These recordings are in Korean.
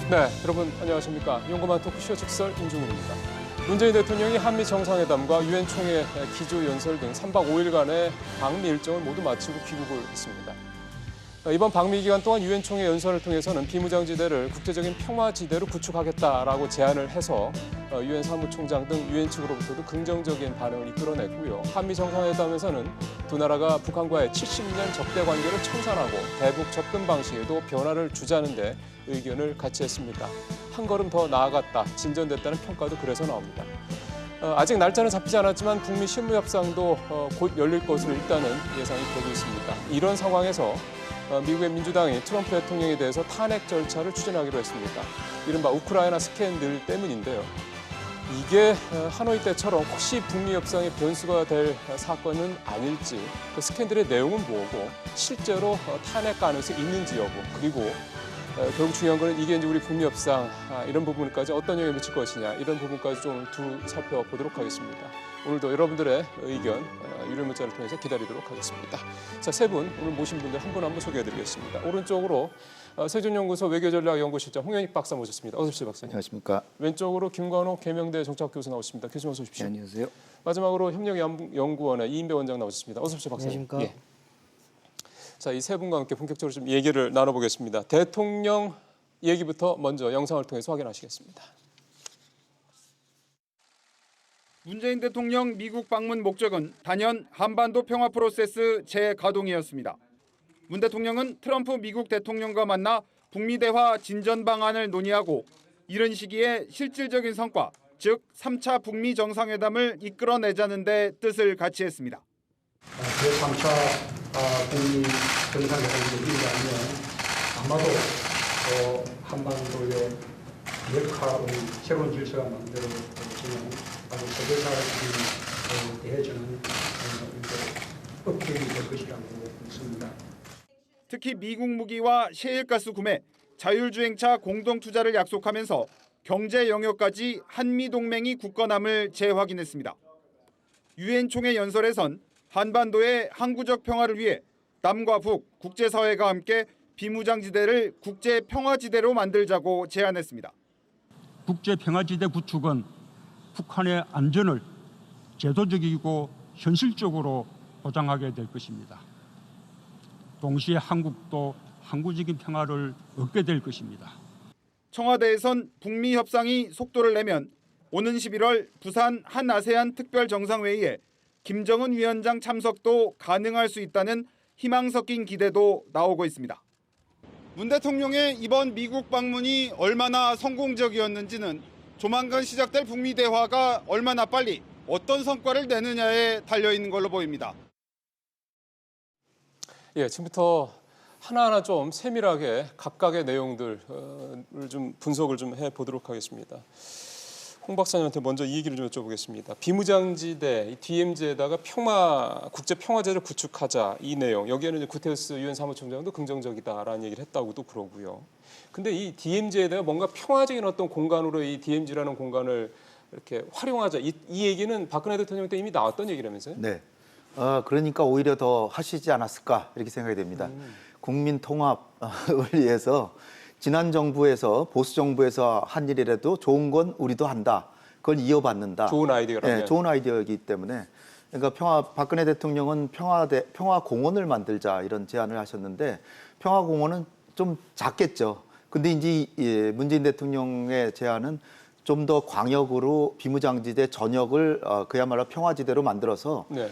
네, 여러분 안녕하십니까. 용감한 토크쇼 직설 임종훈입니다. 문재인 대통령이 한미 정상회담과 유엔 총회 기조연설 등 3박 5일간의 방미 일정을 모두 마치고 귀국을 했습니다. 이번 방미 기간 동안 유엔 총회 연설을 통해서는 비무장지대를 국제적인 평화지대로 구축하겠다라고 제안을 해서 유엔 사무총장 등 유엔 측으로부터도 긍정적인 반응을 이끌어냈고요. 한미 정상회담에서는 두 나라가 북한과의 70년 적대 관계를 청산하고 대북 접근 방식에도 변화를 주자는 데 의견을 같이 했습니다. 한 걸음 더 나아갔다, 진전됐다는 평가도 그래서 나옵니다. 아직 날짜는 잡히지 않았지만 북미 실무협상도 곧 열릴 것으로 일단은 예상이 되고 있습니다. 이런 상황에서 미국의 민주당이 트럼프 대통령에 대해서 탄핵 절차를 추진하기로 했습니다. 이른바 우크라이나 스캔들 때문인데요. 이게 하노이 때처럼 혹시 북미 협상의 변수가 될 사건은 아닐지, 그 스캔들의 내용은 뭐고 실제로 탄핵 가능성이 있는지 여부, 그리고 결국 중요한 거는 이게 이제 우리 북미 협상 이런 부분까지 어떤 영향을 미칠 것이냐, 이런 부분까지 좀 살펴보도록 하겠습니다. 오늘도 여러분들의 의견 유료 문자를 통해서 기다리도록 하겠습니다. 자, 세 분 오늘 모신 분들 한 분 한 분 소개해드리겠습니다. 오른쪽으로 세종연구소 외교전략연구실장 홍현익 박사 모셨습니다. 어서 오십시오, 박사님. 안녕하십니까. 왼쪽으로 김관호 계명대 정치학교수 나오셨습니다. 교수님 어서 오십시오. 네, 안녕하세요. 마지막으로 협력연구원의 이인배 원장 나오셨습니다. 어서 오십시오, 박사님. 안녕하십니까. 예. 자, 이 세 분과 함께 본격적으로 좀 얘기를 나눠보겠습니다. 대통령 얘기부터 먼저 영상을 통해서 확인하시겠습니다. 문재인 대통령 미국 방문 목적은 단연 한반도 평화 프로세스 재가동이었습니다. 문 대통령은 트럼프 미국 대통령과 만나 북미 대화 진전 방안을 논의하고 이른 시기에 실질적인 성과, 즉 3차 북미 정상회담을 이끌어내자는 데 뜻을 같이 했습니다. 제3차 북미 정상회담이 이루어지면 아마도 한반도의 역할의 새로운 질서가 만들어지는 아주 세계사회적인 대해주는 업적이 될 것이라고 믿습니다. 특히 미국 무기와 셰일가스 구매, 자율주행차 공동 투자를 약속하면서 경제 영역까지 한미 동맹이 굳건함을 재확인했습니다. 유엔 총회 연설에선 한반도의 항구적 평화를 위해 남과 북, 국제사회가 함께 비무장지대를 국제평화지대로 만들자고 제안했습니다. 국제평화지대 구축은 북한의 안전을 제도적이고 현실적으로 보장하게 될 것입니다. 동시에 한국도 항구적인 평화를 얻게 될 것입니다. 청와대에선 북미 협상이 속도를 내면 오는 11월 부산 한아세안 특별정상회의에 김정은 위원장 참석도 가능할 수 있다는 희망 섞인 기대도 나오고 있습니다. 문 대통령의 이번 미국 방문이 얼마나 성공적이었는지는 조만간 시작될 북미 대화가 얼마나 빨리 어떤 성과를 내느냐에 달려있는 걸로 보입니다. 예, 지금부터 하나하나 좀 세밀하게 각각의 내용들을 좀 분석을 좀 해보도록 하겠습니다. 홍 박사님한테 먼저 이 얘기를 좀 여쭤보겠습니다. 비무장지대, DMZ에다가 국제 평화제를 구축하자 이 내용. 여기에는 이제 구테르스 유엔 사무총장도 긍정적이다라는 얘기를 했다고도 그러고요. 근데 이 DMZ에다가 뭔가 평화적인 어떤 공간으로 이 DMZ라는 공간을 이렇게 활용하자. 이 얘기는 박근혜 대통령 때 이미 나왔던 얘기라면서요? 네. 그러니까 오히려 더 하시지 않았을까 이렇게 생각이 됩니다. 국민 통합을 위해서 지난 정부에서 보수 정부에서 한 일이라도 좋은 건 우리도 한다. 그걸 이어받는다. 좋은 아이디어라면. 네, 좋은 아이디어이기 때문에 그러니까 박근혜 대통령은 평화공원을 만들자 이런 제안을 하셨는데 평화공원은 좀 작겠죠. 근데 이제 문재인 대통령의 제안은 좀 더 광역으로 비무장지대 전역을 그야말로 평화지대로 만들어서 네.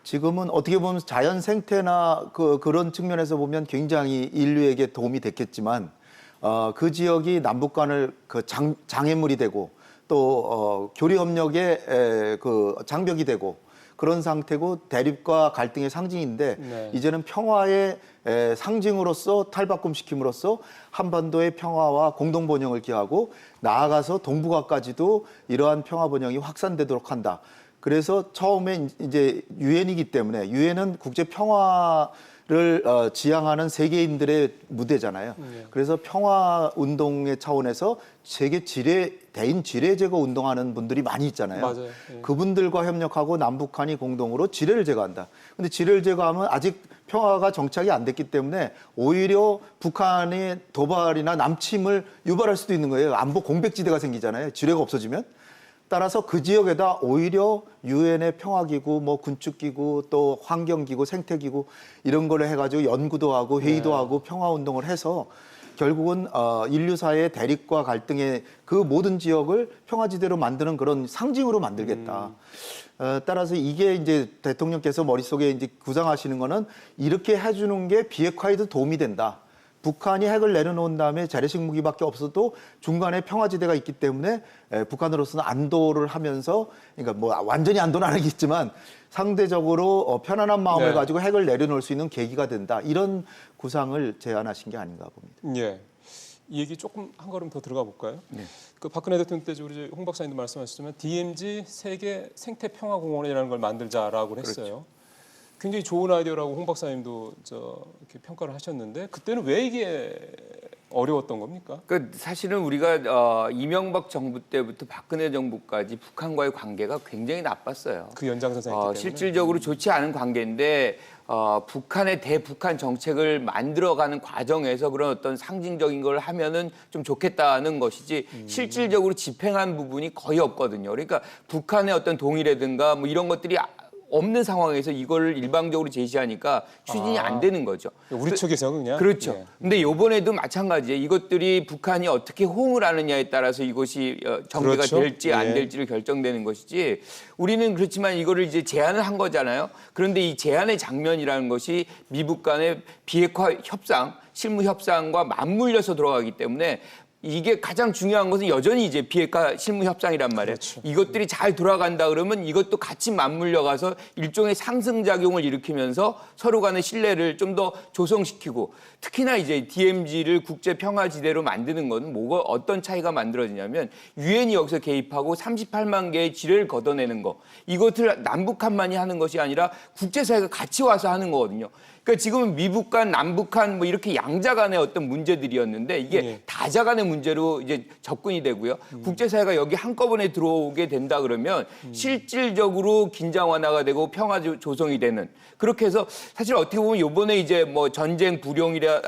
지금은 어떻게 보면 자연 생태나 그런 측면에서 보면 굉장히 인류에게 도움이 됐겠지만 그 지역이 남북 간을 장애물이 되고 또 교류 협력의 장벽이 되고 그런 상태고 대립과 갈등의 상징인데 네. 이제는 평화의 상징으로서 탈바꿈시킴으로써 한반도의 평화와 공동 번영을 기하고 나아가서 동북아까지도 이러한 평화 번영이 확산되도록 한다. 그래서 처음에 이제 유엔이기 때문에 유엔은 국제 평화 지향하는 세계인들의 무대잖아요. 그래서 평화 운동의 차원에서 세계 대인 지뢰 제거 운동하는 분들이 많이 있잖아요. 맞아요. 예. 그분들과 협력하고 남북한이 공동으로 지뢰를 제거한다. 근데 지뢰를 제거하면 아직 평화가 정착이 안 됐기 때문에 오히려 북한의 도발이나 남침을 유발할 수도 있는 거예요. 안보 공백지대가 생기잖아요. 지뢰가 없어지면. 따라서 그 지역에다 오히려 유엔의 평화기구, 뭐 군축기구, 또 환경기구, 생태기구 이런 거를 해가지고 연구도 하고 회의도 하고 평화운동을 해서 결국은 인류사의 대립과 갈등의 그 모든 지역을 평화지대로 만드는 그런 상징으로 만들겠다. 따라서 이게 이제 대통령께서 머릿속에 이제 구상하시는 거는 이렇게 해주는 게 비핵화에도 도움이 된다. 북한이 핵을 내려놓은 다음에 재래식 무기밖에 없어도 중간에 평화지대가 있기 때문에 북한으로서는 안도를 하면서 그러니까 뭐 완전히 안도는 아니겠지만 상대적으로 편안한 마음을 네. 가지고 핵을 내려놓을 수 있는 계기가 된다. 이런 구상을 제안하신 게 아닌가 봅니다. 예. 이 얘기 조금 한 걸음 더 들어가 볼까요? 그 박근혜 대통령 때 우리 홍 박사님도 말씀하셨지만 DMZ 세계 생태평화공원이라는 걸 만들자라고 했어요. 굉장히 좋은 아이디어라고 홍 박사님도 이렇게 평가를 하셨는데 그때는 왜 이게 어려웠던 겁니까? 그 사실은 우리가 이명박 정부 때부터 박근혜 정부까지 북한과의 관계가 굉장히 나빴어요. 그 연장선상이기 때문에 실질적으로 좋지 않은 관계인데 북한의 대북한 정책을 만들어가는 과정에서 그런 어떤 상징적인 걸 하면은 좀 좋겠다는 것이지 실질적으로 집행한 부분이 거의 없거든요. 그러니까 북한의 어떤 동의라든가 뭐 이런 것들이 없는 상황에서 이걸 일방적으로 제시하니까 추진이 안 되는 거죠. 우리 측에서 그냥 그렇죠. 예. 근데 이번에도 마찬가지예요. 이것들이 북한이 어떻게 호응을 하느냐에 따라서 이것이 전개가 그렇죠. 될지 안 예. 될지를 결정되는 것이지 우리는 그렇지만 이거를 이제 제안을 한 거잖아요. 그런데 이 제안의 장면이라는 것이 미북 간의 비핵화 협상, 실무 협상과 맞물려서 돌아가기 때문에 이게 가장 중요한 것은 여전히 이제 비핵화 실무 협상이란 말이에요. 그렇죠. 이것들이 잘 돌아간다 그러면 이것도 같이 맞물려 가서 일종의 상승 작용을 일으키면서 서로 간의 신뢰를 좀 더 조성시키고 특히나 이제 DMZ를 국제 평화지대로 만드는 건 뭐가 어떤 차이가 만들어지냐면 유엔이 여기서 개입하고 38만 개의 지뢰를 걷어내는 거 이것을 남북한만이 하는 것이 아니라 국제사회가 같이 와서 하는 거거든요. 그러니까 지금은 미북 간, 남북 간 뭐 이렇게 양자 간의 어떤 문제들이었는데 이게 예. 다자 간의 문제로 이제 접근이 되고요. 국제사회가 여기 한꺼번에 들어오게 된다 그러면 실질적으로 긴장 완화가 되고 평화 조성이 되는 그렇게 해서 사실 어떻게 보면 이번에 이제 뭐 전쟁 불용이라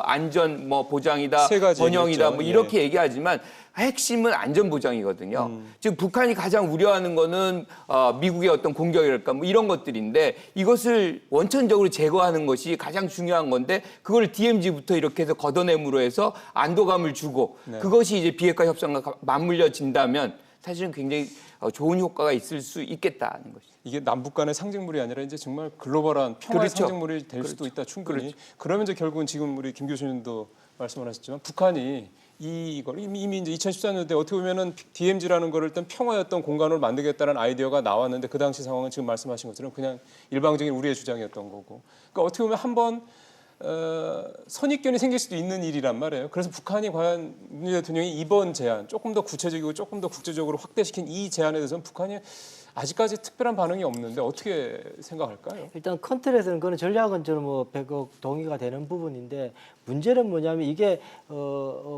안전 뭐 보장이다, 세 가지 번영이다 얘기했죠. 뭐 이렇게 얘기하지만 핵심은 안전 보장이거든요. 지금 북한이 가장 우려하는 거는 미국의 어떤 공격이랄까 뭐 이런 것들인데 이것을 원천적으로 제거하는 것이 가장 중요한 건데 그걸 DMZ부터 이렇게 해서 걷어냄으로 해서 안도감을 주고 그것이 이제 비핵화 협상과 맞물려진다면 사실은 굉장히 좋은 효과가 있을 수 있겠다는 것이죠. 이게 남북 간의 상징물이 아니라 이제 정말 글로벌한 평화의 그렇죠. 상징물이 될 수도 있다 충분히. 그렇죠. 그러면 이제 결국은 지금 우리 김 교수님도 말씀을 하셨지만 북한이 이걸 이미 이제 2014년대 어떻게 보면은 DMZ라는 거를 일단 평화의 어떤 공간으로 만들겠다는 아이디어가 나왔는데 그 당시 상황은 지금 말씀하신 것처럼 그냥 일방적인 우리의 주장이었던 거고. 그러니까 어떻게 보면 한번 선입견이 생길 수도 있는 일이란 말이에요. 그래서 북한이 과연 문재인 대통령이 이번 제안 조금 더 구체적이고 조금 더 국제적으로 확대시킨 이 제안에 대해서는 북한이 아직까지 특별한 반응이 없는데 어떻게 생각할까요? 일단 컨트롤에서는 그런 전략은 저는 뭐 100억 동의가 되는 부분인데 문제는 뭐냐면 이게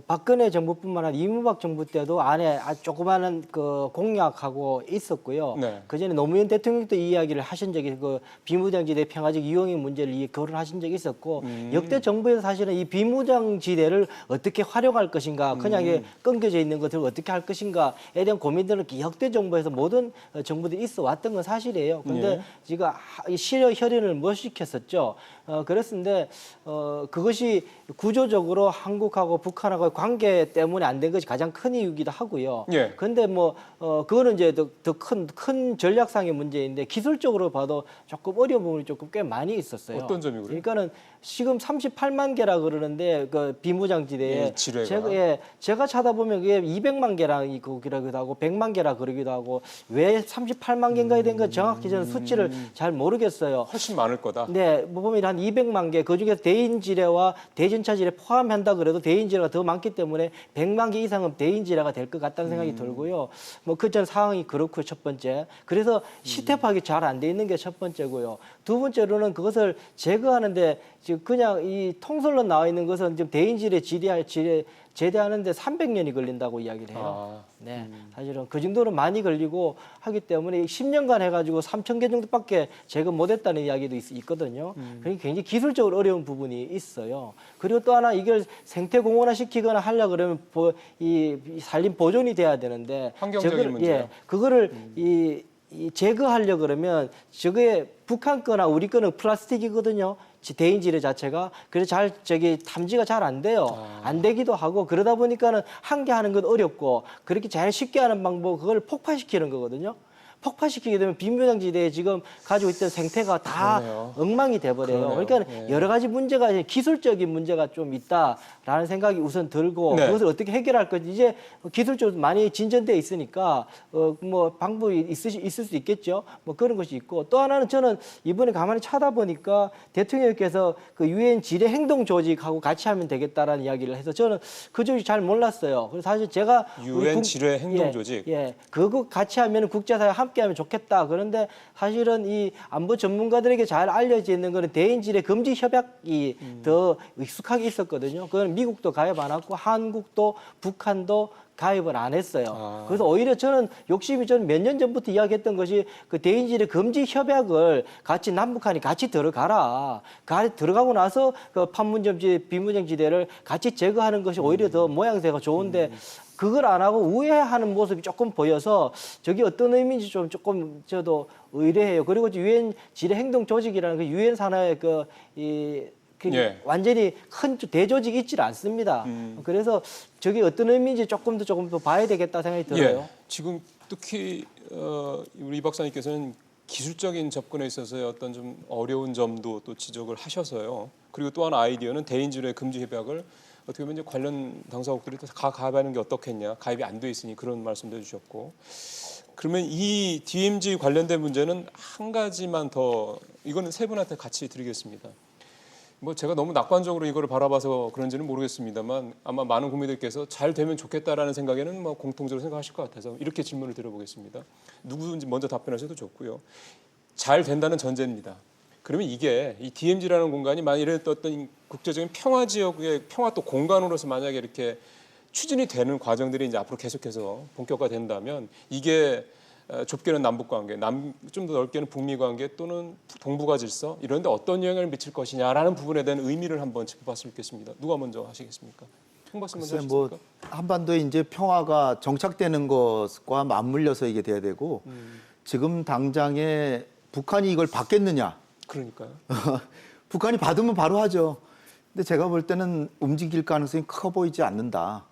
박근혜 정부뿐만 아니라 이명박 정부 때도 안에 아주 조그마한 그 공약하고 있었고요. 네. 그전에 노무현 대통령도 이 이야기를 하신 적이 그 비무장지대 평화적 이용의 문제를 거론하신 적이 있었고 역대 정부에서 사실은 이 비무장지대를 어떻게 활용할 것인가 그냥 이게 끊겨져 있는 것들을 어떻게 할 것인가에 대한 고민들은 역대 정부에서 모든 정부들이 있어 왔던 건 사실이에요. 그런데 네. 지금 실효 협의를 못 시켰었죠. 그랬는데 그것이 구조적으로 한국하고 북한하고의 관계 때문에 안 된 것이 가장 큰 이유이기도 하고요. 예. 그런데 뭐 그거는 이제 더 큰 전략상의 문제인데 기술적으로 봐도 조금 어려운 부분이 조금 꽤 많이 있었어요. 어떤 점이 그래요? 그러니까는 지금 38만 개라 그러는데 그 비무장지대에 예, 지뢰가. 제가 찾아보면 그게 200만 개라기도 하고 100만 개라 그러기도 하고 왜 38만 개인가에 대한 건 정확히 저는 수치를 잘 모르겠어요. 훨씬 많을 거다. 네, 뭐 보면 한 200만 개, 그중에서 대인지뢰와 대전차지뢰 포함한다 그래도 대인지뢰가 더 많기 때문에 100만 개 이상은 대인지뢰가 될 것 같다는 생각이 들고요. 뭐 그 전 상황이 그렇고 첫 번째. 그래서 시태 파악이 잘 안 돼 있는 게 첫 번째고요. 두 번째로는 그것을 제거하는데 지금 그냥 이 통설로 나와 있는 것은 지금 대인지뢰 제대하는데 300년이 걸린다고 이야기를 해요. 네, 사실은 그 정도로 많이 걸리고 하기 때문에 10년간 해가지고 3,000개 정도밖에 제거 못했다는 이야기도 있거든요. 그러니까 굉장히 기술적으로 어려운 부분이 있어요. 그리고 또 하나 이걸 생태 공원화 시키거나 하려 그러면 이 산림 보존이 돼야 되는데 환경적인 문제요. 예, 그거를 이 제거하려 그러면 저게 북한 거나 우리 거는 플라스틱이거든요. 대인지뢰 자체가 그래서 탐지가 잘 안 돼요. 안 되기도 하고 그러다 보니까는 한 개 하는 건 어렵고 그렇게 잘 쉽게 하는 방법 그걸 폭파시키는 거거든요. 폭파시키게 되면 비무장지대에 지금 가지고 있던 생태가 다 그러네요. 엉망이 돼버려요. 그러네요. 그러니까 예. 여러 가지 문제가 기술적인 문제가 좀 있다라는 생각이 우선 들고 네. 그것을 어떻게 해결할 건지 이제 기술적으로 많이 진전돼 있으니까 뭐 방법이 있을 수 있겠죠. 뭐 그런 것이 있고 또 하나는 저는 이번에 가만히 찾아보니까 대통령께서 그 유엔 지뢰 행동 조직하고 같이 하면 되겠다라는 이야기를 해서 저는 그 조직 잘 몰랐어요. 그래서 사실 제가 유엔 지뢰 행동 조직. 예, 그거 같이 하면 국제사회 함께하면 좋겠다. 그런데 사실은 이 안보 전문가들에게 잘 알려져 있는 거는 대인지뢰 금지 협약이 더 익숙하게 있었거든요. 그건 미국도 가입 안 하고 한국도 북한도 가입을 안 했어요. 그래서 오히려 저는 욕심이 전 몇 년 전부터 이야기했던 것이 그 대인지뢰 금지 협약을 같이 남북한이 같이 들어가라. 들어가고 나서 그 판문점지 비무장지대를 같이 제거하는 것이 오히려 더 모양새가 좋은데 그걸 안 하고 우회하는 모습이 조금 보여서 저게 어떤 의미인지 조금 저도 의뢰해요. 그리고 유엔 지뢰 행동 조직이라는 그 유엔 산하의 예. 완전히 큰 대조직이 있질 않습니다. 그래서 저게 어떤 의미인지 조금 더 봐야 되겠다 생각이 들어요. 예. 지금 특히 우리 이 박사님께서는 기술적인 접근에 있어서의 어떤 좀 어려운 점도 또 지적을 하셔서요. 그리고 또 하나 아이디어는 대인지뢰 금지 협약을 어떻게 보면 이제 관련 당사국들이 가입하는 게 어떻겠냐, 가입이 안 돼 있으니 그런 말씀도 해주셨고, 그러면 이 DMZ 관련된 문제는 한 가지만 더, 이거는 세 분한테 같이 드리겠습니다. 뭐 제가 너무 낙관적으로 이거를 바라봐서 그런지는 모르겠습니다만 아마 많은 국민들께서 잘 되면 좋겠다라는 생각에는 뭐 공통적으로 생각하실 것 같아서 이렇게 질문을 드려보겠습니다. 누구든지 먼저 답변하셔도 좋고요. 잘 된다는 전제입니다. 그러면 이게 이 DMZ라는 공간이 만일에 어떤 국제적인 평화 지역의 평화 또 공간으로서 만약에 이렇게 추진이 되는 과정들이 이제 앞으로 계속해서 본격화된다면 이게 좁게는 남북 관계, 좀 더 넓게는 북미 관계 또는 동북아 질서 이런 데 어떤 영향을 미칠 것이냐라는 부분에 대한 의미를 한번 짚어봤으면 좋겠습니다. 누가 먼저 하시겠습니까? 홍 박사 먼저 하시겠습니까? 뭐 한반도에 이제 평화가 정착되는 것과 맞물려서 이게 돼야 되고 지금 당장에 북한이 이걸 받겠느냐? 그러니까요. 북한이 받으면 바로 하죠. 근데 제가 볼 때는 움직일 가능성이 커 보이지 않는다.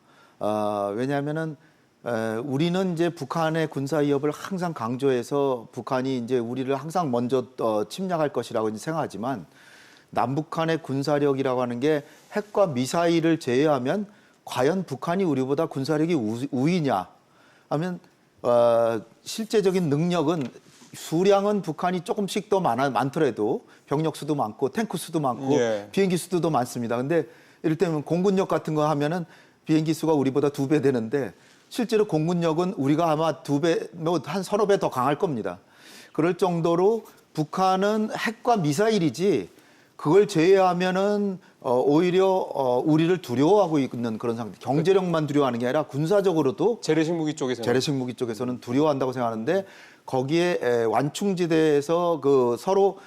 왜냐하면은 우리는 이제 북한의 군사 위협을 항상 강조해서 북한이 이제 우리를 항상 먼저 침략할 것이라고 이제 생각하지만 남북한의 군사력이라고 하는 게 핵과 미사일을 제외하면 과연 북한이 우리보다 군사력이 우위냐 하면 실제적인 능력은 수량은 북한이 조금씩 더 많더라도 병력 수도 많고 탱크 수도 많고 예. 비행기 수도 많습니다. 근데 이를테면 공군력 같은 거 하면은 비행기 수가 우리보다 2배 되는데 실제로 공군력은 우리가 아마 2배, 뭐 한 서너 배 더 강할 겁니다. 그럴 정도로 북한은 핵과 미사일이지 그걸 제외하면은 오히려 우리를 두려워하고 있는 그런 상태. 경제력만 두려워하는 게 아니라 군사적으로도 재래식 무기 쪽에서 재래식 무기 쪽에서는 두려워한다고 생각하는데 거기에 완충지대에서 그 서로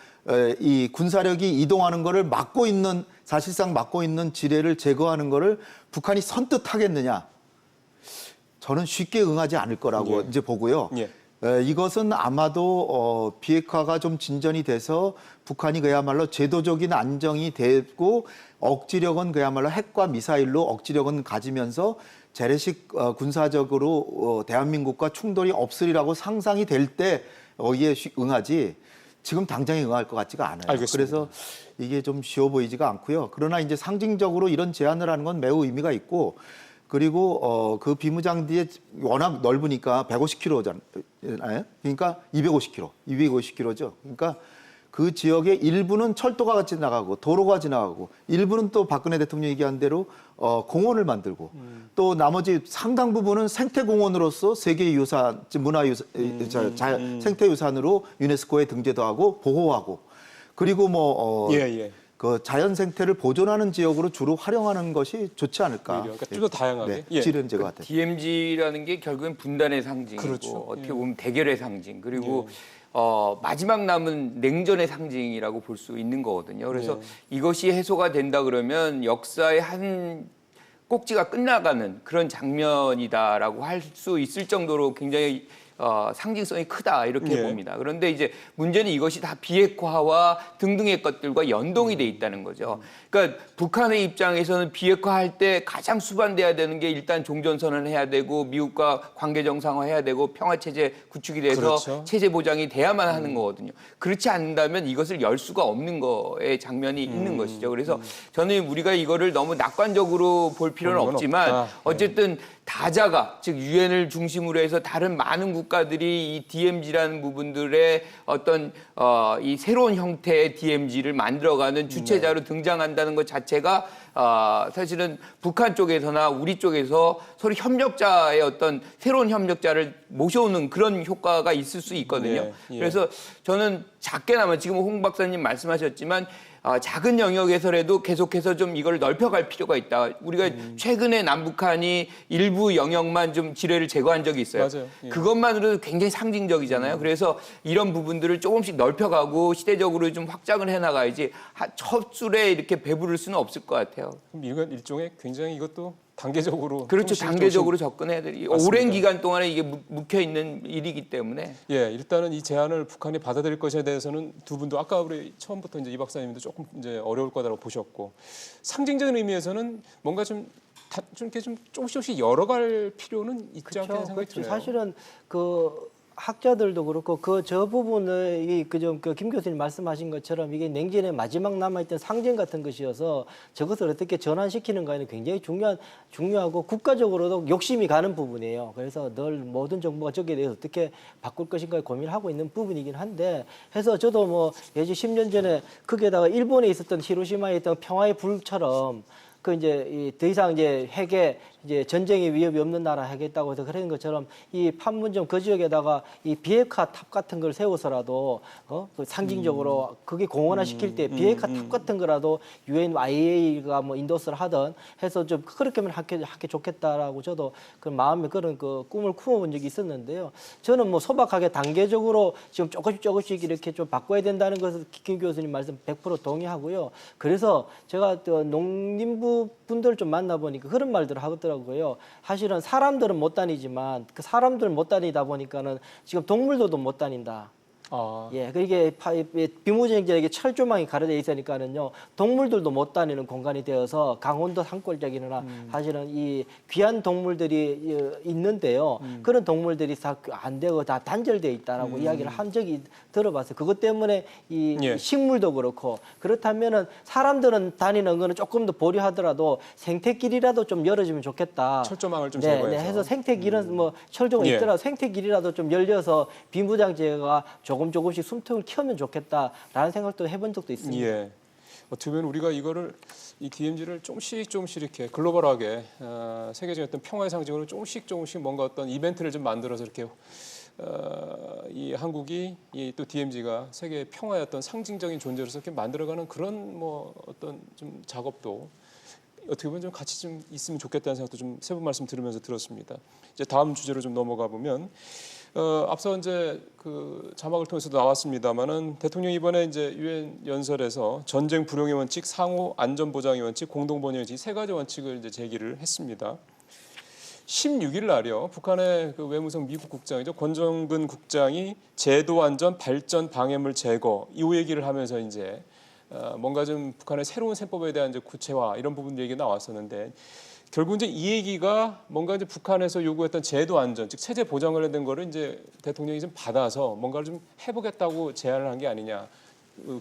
이 군사력이 이동하는 거를 막고 있는 사실상 막고 있는 지뢰를 제거하는 거를 북한이 선뜻 하겠느냐? 저는 쉽게 응하지 않을 거라고 예. 이제 보고요. 예. 이것은 아마도 비핵화가 좀 진전이 돼서 북한이 그야말로 제도적인 안정이 되고 억지력은 그야말로 핵과 미사일로 억지력은 가지면서 재래식 군사적으로 대한민국과 충돌이 없으리라고 상상이 될 때 거기에 응하지 지금 당장에 응할 것 같지가 않아요. 알겠습니다. 그래서 이게 좀 쉬워 보이지가 않고요. 그러나 이제 상징적으로 이런 제안을 하는 건 매우 의미가 있고 그리고 그 비무장지대 워낙 넓으니까 150km잖아요. 그러니까 250km죠. 그러니까 그 지역의 일부는 철도가 지나가고 도로가 지나가고 일부는 또 박근혜 대통령이 얘기한 대로 공원을 만들고 또 나머지 상당 부분은 생태공원으로서 세계유산, 문화유산, 생태유산으로 유네스코에 등재도 하고 보호하고 그리고 뭐 예. 그 자연 생태를 보존하는 지역으로 주로 활용하는 것이 좋지 않을까. 그러니까 좀 더 다양하게. 네, 예. 지른제가 같아요. DMZ라는 게 결국엔 분단의 상징이고 그렇죠. 어떻게 예. 보면 대결의 상징 그리고 마지막 남은 냉전의 상징이라고 볼 수 있는 거거든요. 그래서 이것이 해소가 된다 그러면 역사의 한 꼭지가 끝나가는 그런 장면이다라고 할 수 있을 정도로 굉장히 상징성이 크다 이렇게 예. 봅니다. 그런데 이제 문제는 이것이 다 비핵화와 등등의 것들과 연동이 돼 있다는 거죠. 그러니까 북한의 입장에서는 비핵화할 때 가장 수반돼야 되는 게 일단 종전선언을 해야 되고 미국과 관계 정상화해야 되고 평화 체제 구축이 돼서 그렇죠. 체제 보장이 돼야만 하는 거거든요. 그렇지 않는다면 이것을 열 수가 없는 거의 장면이 있는 것이죠. 그래서 저는 우리가 이거를 너무 낙관적으로 볼 필요는 보는 건 없지만 없다. 어쨌든 다자가 즉 유엔을 중심으로 해서 다른 많은 국가들이 이 DMZ라는 부분들의 어떤 이 새로운 형태의 DMZ를 만들어가는 주체자로 등장한다는 것 자체가 사실은 북한 쪽에서나 우리 쪽에서 서로 협력자의 어떤 새로운 협력자를 모셔오는 그런 효과가 있을 수 있거든요. 예. 그래서 저는 작게나마 지금 홍 박사님 말씀하셨지만 작은 영역에서라도 계속해서 좀 이걸 넓혀갈 필요가 있다. 우리가 최근에 남북한이 일부 영역만 좀 지뢰를 제거한 적이 있어요. 맞아요. 예. 그것만으로도 굉장히 상징적이잖아요. 그래서 이런 부분들을 조금씩 넓혀가고 시대적으로 좀 확장을 해나가야지 첫 술에 이렇게 배부를 수는 없을 것 같아요. 그럼 이건 일종의 굉장히 이것도 단계적으로 그렇죠. 조금씩 단계적으로 접근해야 돼. 맞습니다. 오랜 기간 동안에 이게 묵혀 있는 일이기 때문에. 예, 일단은 이 제안을 북한이 받아들일 것에 대해서는 두 분도 아까 우리 처음부터 이제 이 박사님도 조금 이제 어려울 거다라고 보셨고 상징적인 의미에서는 뭔가 좀 이렇게 좀 조금씩 열어갈 필요는 있지 않겠는 생각이 드네요. 사실은 그 학자들도 그렇고 그 저 부분을 김 교수님 말씀하신 것처럼 이게 냉전의 마지막 남아있던 상징 같은 것이어서 저것을 어떻게 전환시키는가에는 굉장히 중요하고 국가적으로도 욕심이 가는 부분이에요. 그래서 늘 모든 정부가 저기에 대해서 어떻게 바꿀 것인가에 고민을 하고 있는 부분이긴 한데 해서 저도 뭐 예전 10년 전에 거기에다가 일본에 있었던 히로시마에 있던 평화의 불처럼 그 이제 더 이상 이제 핵에 이제 전쟁의 위협이 없는 나라 하겠다고 해서 그런 것처럼 이 판문점 그 지역에다가 이 비핵화 탑 같은 걸 세워서라도 그 상징적으로 그게 공원화 시킬 때 비핵화 탑 같은 거라도 UN, IAEA가 뭐 인도스를 하든 해서 좀 그렇게만 하게 좋겠다라고 저도 그 마음에 그런 그 꿈을 꾸어본 적이 있었는데요. 저는 뭐 소박하게 단계적으로 지금 조금씩 이렇게 좀 바꿔야 된다는 것을 김 교수님 말씀 100% 동의하고요. 그래서 제가 또 농림부 분들 좀 만나보니까 그런 말들을 하더라고요. 사실은 사람들은 못 다니지만 그 사람들 못 다니다 보니까는 지금 동물들도 못 다닌다. 예, 그게 비무장지대에게 철조망이 가려져 있으니까는요, 동물들도 못 다니는 공간이 되어서 강원도 산골짜기나 사실은 이 귀한 동물들이 있는데요, 그런 동물들이 다 안 되고 다 단절돼 있다라고 이야기를 한 적이 들어봤어요. 그것 때문에 이 예. 식물도 그렇고 그렇다면은 사람들은 다니는 거는 조금 더 보류하더라도 생태길이라도 좀 열어주면 좋겠다. 철조망을 좀 네, 제거해서. 네, 해서 생태길은 뭐 철조가 예. 있더라도 생태길이라도 좀 열려서 비무장지대가 조금씩 숨통을 키우면 좋겠다라는 생각도 해본 적도 있습니다. 예. 어떻게 보면 우리가 이거를 이 DMZ를 조금씩 이렇게 글로벌하게 세계적인 어떤 평화의 상징으로 조금씩 뭔가 어떤 이벤트를 좀 만들어서 이렇게 이 한국이 이 또 DMZ가 세계 평화의 어떤 상징적인 존재로서 이렇게 만들어가는 그런 뭐 어떤 좀 작업도 어떻게 보면 좀 같이 좀 있으면 좋겠다는 생각도 좀 세 분 말씀 들으면서 들었습니다. 이제 다음 주제로 좀 넘어가 보면 앞서 이제 그 자막을 통해서도 나왔습니다만은 대통령이 이번에 이제 유엔 연설에서 전쟁 불용의 원칙, 상호 안전 보장의 원칙, 공동 번영의 원칙 세 가지 원칙을 이제 제기를 했습니다. 16일 날이요. 북한의 그 외무성 미국 국장이죠. 권정근 국장이 제도 안전, 발전 방해물 제거 이 얘기를 하면서 이제 뭔가 좀 북한의 새로운 셈법에 대한 이제 구체화 이런 부분들 얘기 나왔었는데 결국 이제 이 얘기가 뭔가 이제 북한에서 요구했던 제도 안전, 즉 체제 보장 관련된 거를 이제 대통령이 좀 받아서 뭔가를 좀 해보겠다고 제안을 한 게 아니냐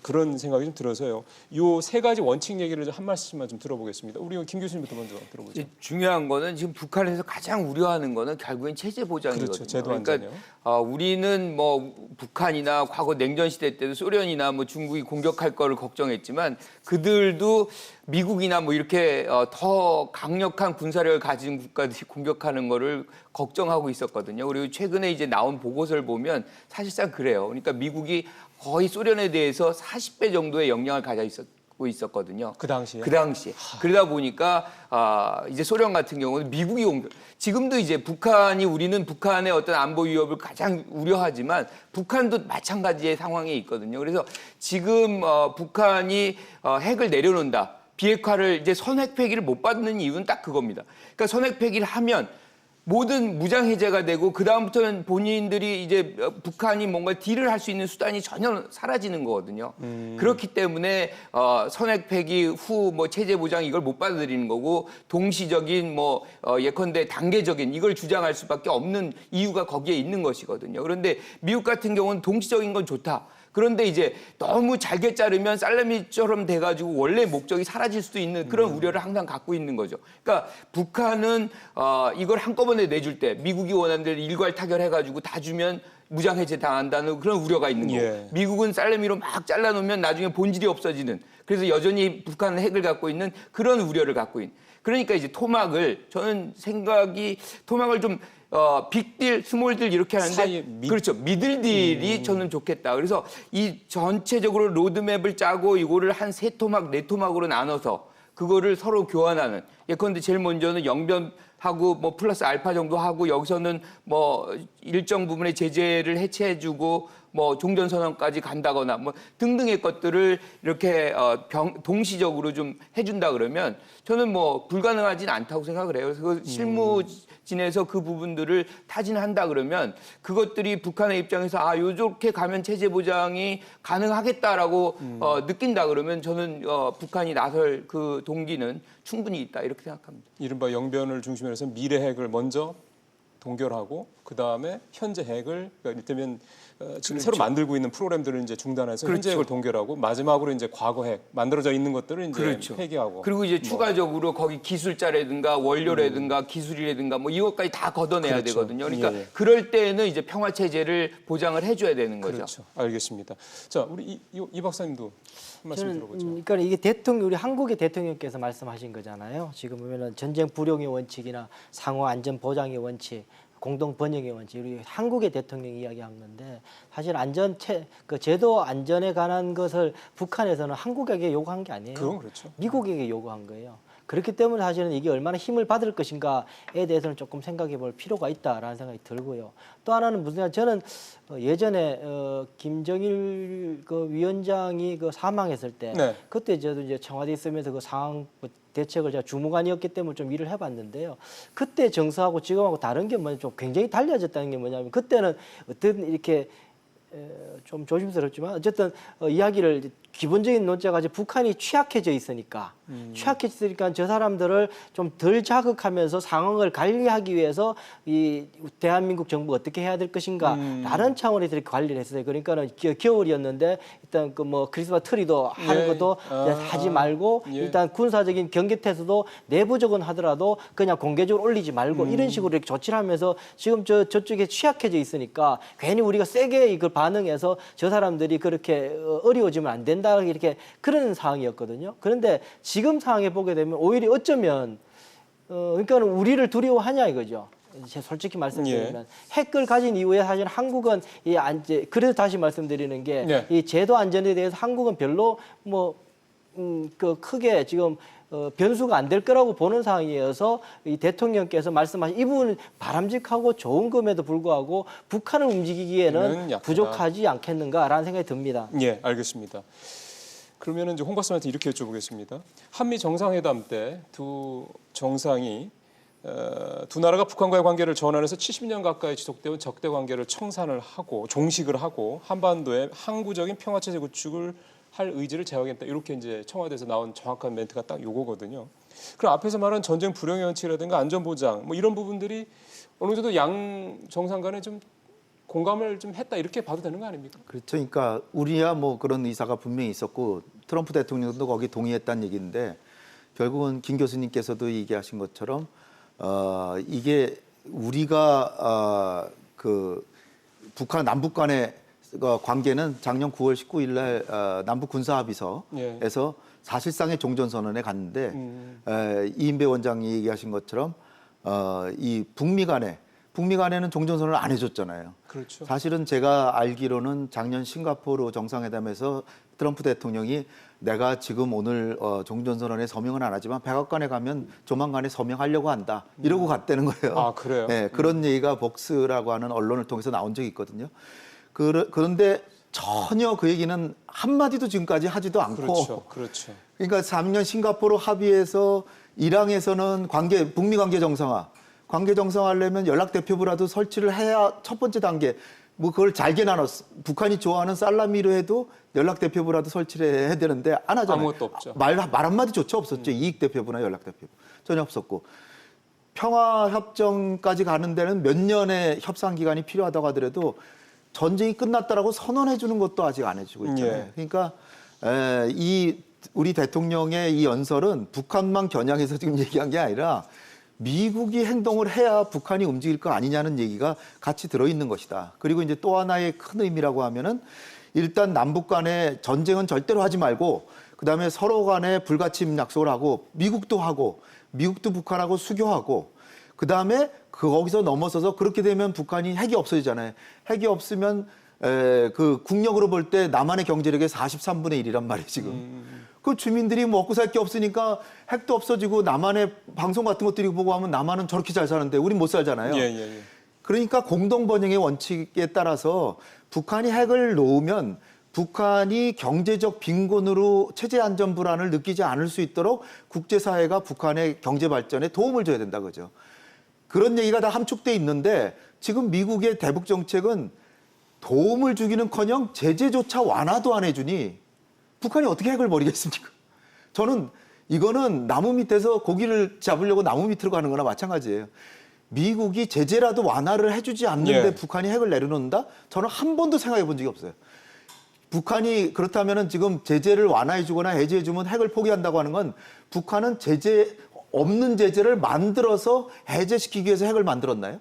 그런 생각이 좀 들어서요. 요 세 가지 원칙 얘기를 좀 한 말씀만 좀 들어보겠습니다. 우리 김 교수님부터 먼저 들어보죠. 중요한 거는 지금 북한에서 가장 우려하는 거는 결국엔 체제 보장이거든요. 그렇죠. 제도 그러니까 안전이요. 우리는 뭐 북한이나 과거 냉전 시대 때도 소련이나 뭐 중국이 공격할 거를 걱정했지만 그들도 미국이나 뭐 이렇게 더 강력한 군사력을 가진 국가들이 공격하는 거를 걱정하고 있었거든요. 그리고 최근에 이제 나온 보고서를 보면 사실상 그래요. 그러니까 미국이 거의 소련에 대해서 40배 정도의 역량을 가지고 있었거든요. 그 당시에. 그 당시에. 그러다 보니까 이제 소련 같은 경우는 미국이 지금도 이제 우리는 북한의 어떤 안보 위협을 가장 우려하지만 북한도 마찬가지의 상황에 있거든요. 그래서 지금 북한이 핵을 내려놓는다. 비핵화를 이제 선핵 폐기를 못 받는 이유는 딱 그겁니다. 그러니까 선핵 폐기를 하면 모든 무장 해제가 되고 그 다음부터는 본인들이 이제 북한이 뭔가 딜을 할 수 있는 수단이 전혀 사라지는 거거든요. 그렇기 때문에 선핵 폐기 후 뭐 체제 보장 이걸 못 받아들이는 거고 동시적인 뭐 예컨대 단계적인 이걸 주장할 수밖에 없는 이유가 거기에 있는 것이거든요. 그런데 미국 같은 경우는 동시적인 건 좋다. 그런데 이제 너무 잘게 자르면 살라미처럼 돼가지고 원래 목적이 사라질 수도 있는 그런 우려를 항상 갖고 있는 거죠. 그러니까 북한은 이걸 한꺼번에 내줄 때 미국이 원하는 대로 일괄 타결해가지고 다 주면 무장해제 당한다는 그런 우려가 있는 거고 예. 미국은 살라미로 막 잘라놓으면 나중에 본질이 없어지는 그래서 여전히 북한은 핵을 갖고 있는 그런 우려를 갖고 있는 그러니까 이제 저는 생각이 토막을 좀 빅딜, 스몰딜 이렇게 하는데 그렇죠. 미들딜이 저는 좋겠다. 그래서 이 전체적으로 로드맵을 짜고 이거를 한 3토막, 4토막으로 나눠서 그거를 서로 교환하는 예컨대 제일 먼저는 영변하고 뭐 플러스 알파 정도 하고 여기서는 뭐 일정 부분의 제재를 해체해주고 뭐 종전선언까지 간다거나 뭐 등등의 것들을 이렇게 동시적으로 좀 해준다 그러면 저는 뭐 불가능하진 않다고 생각을 해요. 그래서 그 실무진에서 그 부분들을 타진한다 그러면 그것들이 북한의 입장에서 요렇게 가면 체제 보장이 가능하겠다라고 느낀다 그러면 저는 북한이 나설 그 동기는 충분히 있다 이렇게 생각합니다. 이른바 영변을 중심으로 해서 미래 핵을 먼저 동결하고 그 다음에 현재 핵을 그러니까 이를테면 지금 새로 만들고 있는 프로그램들을 이제 중단해서 현재 핵을 동결하고 마지막으로 이제 과거 핵 만들어져 있는 것들을 이제 폐기하고 그리고 이제 추가적으로 거기 기술자라든가 원료라든가 기술이라든가 뭐 이것까지 다 걷어내야 되거든요. 그러니까 그럴 때는 이제 평화 체제를 보장을 해줘야 되는 거죠. 그렇죠. 알겠습니다. 자, 우리 이 박사님도 한 말씀 들어보죠. 그러니까 이게 우리 한국의 대통령께서 말씀하신 거잖아요. 지금 보면은 전쟁 불용의 원칙이나 상호 안전 보장의 원칙, 공동 번영의 원칙, 우리 한국의 대통령이 이야기한 건데 사실 제도 안전에 관한 것을 북한에서는 한국에게 요구한 게 아니에요. 그건 그렇죠. 미국에게 요구한 거예요. 그렇기 때문에 사실은 이게 얼마나 힘을 받을 것인가에 대해서는 조금 생각해 볼 필요가 있다라는 생각이 들고요. 또 하나는 저는 예전에 김정일 그 위원장이 사망했을 때 그때 저도 이제 청와대에 있으면서 그 상황 대책을 제가 주무관이었기 때문에 좀 일을 해봤는데요. 그때 정서하고 지금하고 다른 게 좀 굉장히 달라졌다는 게 뭐냐면 그때는 어떤 이렇게 좀 조심스럽지만 어쨌든 이야기를 기본적인 논제가 이제 북한이 취약해져 있으니까 저 사람들을 좀 덜 자극하면서 상황을 관리하기 위해서 이 대한민국 정부가 어떻게 해야 될 것인가라는 차원에서 이렇게 관리를 했어요. 그러니까는 겨울이었는데 일단 그 뭐 크리스마스 트리도 하는 것도 하지 말고 일단 군사적인 경계태세도 내부적은 하더라도 그냥 공개적으로 올리지 말고 이런 식으로 이렇게 조치를 하면서 지금 저쪽에 취약해져 있으니까 괜히 우리가 세게 이걸 반응해서 저 사람들이 그렇게 어려워지면 안 된다 이렇게 그런 상황이었거든요. 그런데 지금 상황에 보게 되면 오히려 어쩌면 그러니까 우리를 두려워하냐 이거죠. 제가 솔직히 말씀드리면 핵을 가진 이후에 사실 한국은 그래서 다시 말씀드리는 게 이 제도 안전에 대해서 한국은 별로 크게 지금 변수가 안 될 거라고 보는 상황이어서 이 대통령께서 말씀하신 이 부분은 바람직하고 좋은 점에도 불구하고 북한을 움직이기에는 부족하지 않겠는가라는 생각이 듭니다. 예, 알겠습니다. 그러면은 이제 홍 박사님한테 이렇게 여쭤보겠습니다. 한미 정상회담 때 두 정상이 두 나라가 북한과의 관계를 전환해서 70년 가까이 지속되온 적대 관계를 청산을 하고 종식을 하고 한반도에 항구적인 평화체제 구축을 할 의지를 제어하겠다. 이렇게 이제 청와대에서 나온 정확한 멘트가 딱 요거거든요. 그럼 앞에서 말한 전쟁 불용의 원칙이라든가 안전보장 뭐 이런 부분들이 어느 정도 양 정상 간에 좀 공감을 좀 했다 이렇게 봐도 되는 거 아닙니까? 그렇죠. 그러니까 우리야 뭐 그런 의사가 분명히 있었고 트럼프 대통령도 거기 동의했다는 얘기인데 결국은 김 교수님께서도 얘기하신 것처럼 이게 우리가 그 북한 남북 간의 관계는 작년 9월 19일 날 남북 군사 합의서에서 사실상의 종전선언에 갔는데 이인배 원장이 얘기하신 것처럼 이 북미 간의 북미 간에는 종전선언을 안 해줬잖아요. 그렇죠. 사실은 제가 알기로는 작년 싱가포르 정상회담에서 트럼프 대통령이 내가 지금 오늘 종전선언에 서명은 안 하지만 백악관에 가면 조만간에 서명하려고 한다. 이러고 갔다는 거예요. 아, 그래요? 네, 그런 얘기가 복스라고 하는 언론을 통해서 나온 적이 있거든요. 그런데 전혀 그 얘기는 한마디도 지금까지 하지도 않고 그렇죠. 그렇죠. 그러니까 3년 싱가포르 합의에서 일항에서는 북미 관계 정상화. 관계 정상화하려면 연락대표부라도 설치를 해야 첫 번째 단계. 뭐 그걸 잘게 나눴어. 북한이 좋아하는 살라미로 해도 연락대표부라도 설치를 해야 되는데 안 하잖아요. 아무것도 없죠. 말 한마디조차 없었죠. 이익대표부나 연락대표부. 전혀 없었고. 평화협정까지 가는 데는 몇 년의 협상 기간이 필요하다고 하더라도 전쟁이 끝났다라고 선언해 주는 것도 아직 안 해주고 있잖아요. 예. 그러니까 우리 대통령의 이 연설은 북한만 겨냥해서 지금 얘기한 게 아니라 미국이 행동을 해야 북한이 움직일 거 아니냐는 얘기가 같이 들어있는 것이다. 그리고 이제 또 하나의 큰 의미라고 하면은 일단 남북 간에 전쟁은 절대로 하지 말고 그다음에 서로 간에 불가침 약속을 하고 미국도 북한하고 수교하고 그다음에 거기서 넘어서서 그렇게 되면 북한이 핵이 없어지잖아요. 핵이 없으면 그 국력으로 볼 때 남한의 경제력의 43분의 1이란 말이에요, 지금. 그 주민들이 먹고 살 게 없으니까 핵도 없어지고 남한의 방송 같은 것들이 보고 하면 남한은 저렇게 잘 사는데 우린 못 살잖아요. 예. 그러니까 공동 번영의 원칙에 따라서 북한이 핵을 놓으면 북한이 경제적 빈곤으로 체제 안전 불안을 느끼지 않을 수 있도록 국제사회가 북한의 경제 발전에 도움을 줘야 된다 그죠. 그런 얘기가 다 함축돼 있는데 지금 미국의 대북 정책은 도움을 주기는커녕 제재조차 완화도 안 해주니 북한이 어떻게 핵을 버리겠습니까? 저는 이거는 나무 밑에서 고기를 잡으려고 나무 밑으로 가는 거나 마찬가지예요. 미국이 제재라도 완화를 해주지 않는데 예. 북한이 핵을 내려놓는다? 저는 한 번도 생각해 본 적이 없어요. 북한이 그렇다면 지금 제재를 완화해주거나 해제해주면 핵을 포기한다고 하는 건 북한은 없는 제재를 만들어서 해제시키기 위해서 핵을 만들었나요?